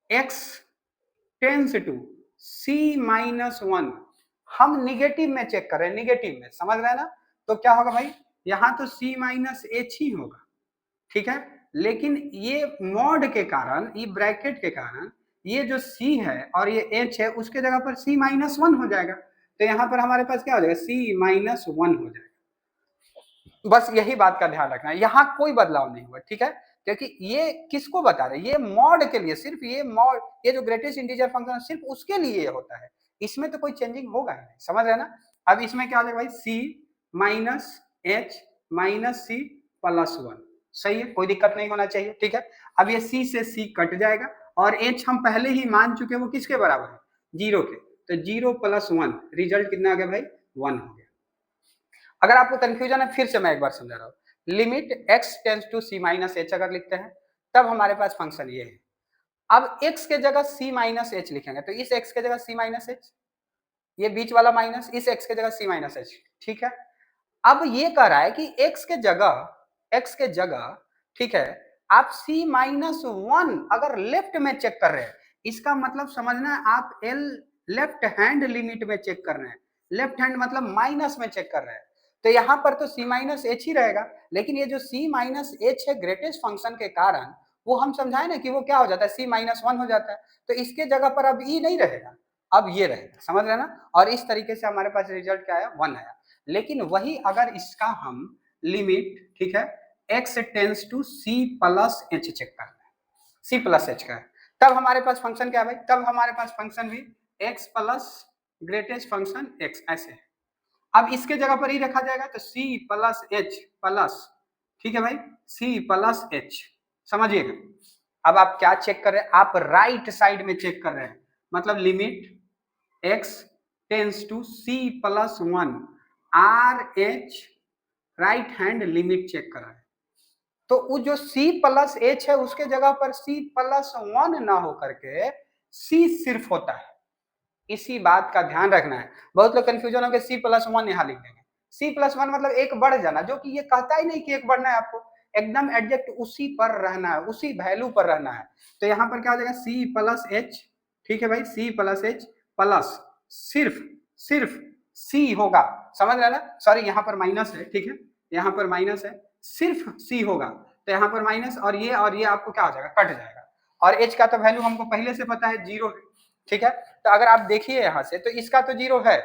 x tends to c minus 1, हम निगेटिव में चेक कर रहे हैं, निगेटिव में। समझ रहे हैं ना? तो क्या होगा भाई? यहाँ तो c माइनस h ही होगा, ठीक है? लेकिन ये मॉड के कारण, ये ब्रैकेट के कारण, ये जो c है और ये h है, उसके जगह पर c माइनस 1 हो जाएगा। तो यहाँ पर हमारे पास क्या हो जाएगा? c माइनस 1 हो जाएगा। बस यही बात का ध्यान रखना है, यहाँ कोई बदलाव नहीं हुआ, ठीक है? क्योंकि ये किसको बता रहे हैं? ये मॉड के लिए, सिर्फ ये मॉड, ये जो ग्रेटेस्ट इंटीजर फंक्शन सिर्फ उसके लिए होता है, इसमें तो कोई चेंजिंग होगा नहीं। समझ रहे हैं ना? अब इसमें क्या हो जाएगा भाई? c minus h minus c plus 1, सही है, कोई दिक्कत नहीं होना चाहिए, ठीक है? अब ये c से c कट जाएगा, और h हम पहले ही मान चुके, वो किसके बराबर है? 0 के, तो 0 प्लस 1, रिजल्ट कितना आ गया भाई? 1 हो गया। अगर आपको कंफ्यूजन है, फिर से मैं एक बार समझा रहा हूं। Limit x tends to c minus h अगर लिखते हैं, तब हमारे पास फंक्शन ये है। अब x के जगह c माइनस h लिखेंगे, तो इस x के जगह c माइनस h, ये बीच वाला माइनस, इस x के जगह c माइनस h, ठीक है? अब ये कह रहा है कि x के जगह, ठीक है, आप c माइनस 1 अगर लेफ्ट में चेक कर रहे हैं, इसका मतलब समझना है आप लेफ्ट हैंड लिमिट में चेक कर रहे हैं। लेफ्ट हैंड मतलब माइनस में चेक कर रहे हैं, तो यहाँ पर तो c माइनस एच ही रहेगा। लेकिन ये जो c माइनस एच है ग्रेटेस्ट फंक्शन के कारण, वो हम समझाए ना कि वो क्या हो जाता है? c माइनस 1 हो जाता है। तो इसके जगह पर अब e नहीं रहेगा, अब ये रहेगा। समझ रहे ना? और इस तरीके से हमारे पास रिजल्ट क्या आया? 1 आया। लेकिन वही अगर इसका हम लिमिट, ठीक है, x tends to c plus h check कर रहे हैं, c प्लस h का है, तब हमारे पास फंक्शन क्या है भाई? तब हमारे पास फंक्शन भी x plus greatest function x ऐसे है। अब इसके जगह पर ही रखा जाएगा, तो c प्लस h प्लस, ठीक है भाई, c प्लस h। समझिएगा, अब आप क्या चेक कर रहे हैं? आप राइट साइड में चेक कर रहे हैं, मतलब limit x tends to c plus 1 R H right hand limit check करा है, तो वो जो c प्लस एच है उसके जगह पर c प्लस 1 ना होकर के c सिर्फ होता है। इसी बात का ध्यान रखना है। बहुत लोग कंफ्यूजन होकर c प्लस 1 यहाँ लिख देंगे। c प्लस 1 मतलब एक बढ़ जाना, जो कि ये कहता ही नहीं कि एक बढ़ना है, आपको एकदम एग्जैक्ट उसी पर रहना है, उसी वैल्यू पर रहना है। तो यहाँ पर क्या हो जाएगा c प्लस एच, ठीक है भाई, c प्लस एच प्लस सिर्फ सिर्फ c होगा, समझ रहे ना, सॉरी यहाँ पर माइनस है, ठीक है, यहाँ पर माइनस है, सिर्फ c होगा, तो यहाँ पर माइनस और ये आपको क्या हो जाएगा, कट जाएगा। और h का तो वैल्यू हमको पहले से पता है 0 है, ठीक है। तो अगर आप देखिए यहाँ से, तो इसका तो 0 है,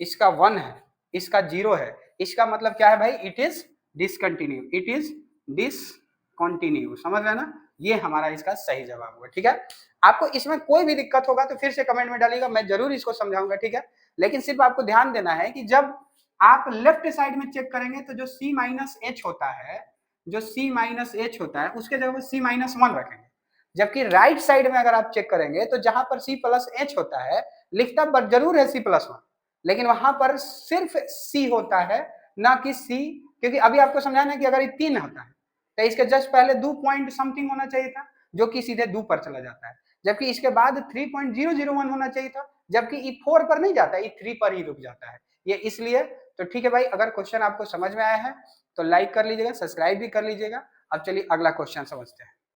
इसका 1 है, इसका 0 है, इसका मतलब क्या है भाई, it is discontinue, it is discontinue, समझ रहे ना, ये हमारा इसका सही जवाब होगा, ठीक है। आपको इसमें कोई भी दिक्कत होगा तो फिर से कमेंट में डालिएगा, मैं जरूर इसको समझाऊंगा, ठीक है। लेकिन सिर्फ आपको ध्यान देना है कि जब आप लेफ्ट साइड में चेक करेंगे तो जो c माइनस एच होता है, जो c माइनस एच होता है उसके जगह c माइनस 1 रखेंगे। जबकि राइट साइड में अगर आप चेक करेंगे तो जहां पर c प्लस एच होता है, लिखता जरूर है c प्लस 1, लेकिन वहां पर सिर्फ c होता है, ना कि c, क्योंकि अभी आपको समझाना है कि अगर ये 3 होता है तो इसके जस्ट पहले 2 पॉइंट समथिंग होना चाहिए था, जो कि सीधे 2 पर चला जाता है, जबकि इसके बाद 3.001 होना चाहिए था, जबकि ई 4 पर नहीं जाता, ई 3 पर ही रुक जाता है, ये इसलिए। तो ठीक है भाई, अगर क्वेश्चन आपको समझ में आया है तो लाइक कर लीजिएगा, सब्सक्राइब भी कर लीजिएगा। अब चलिए अगला क्वेश्चन समझते हैं।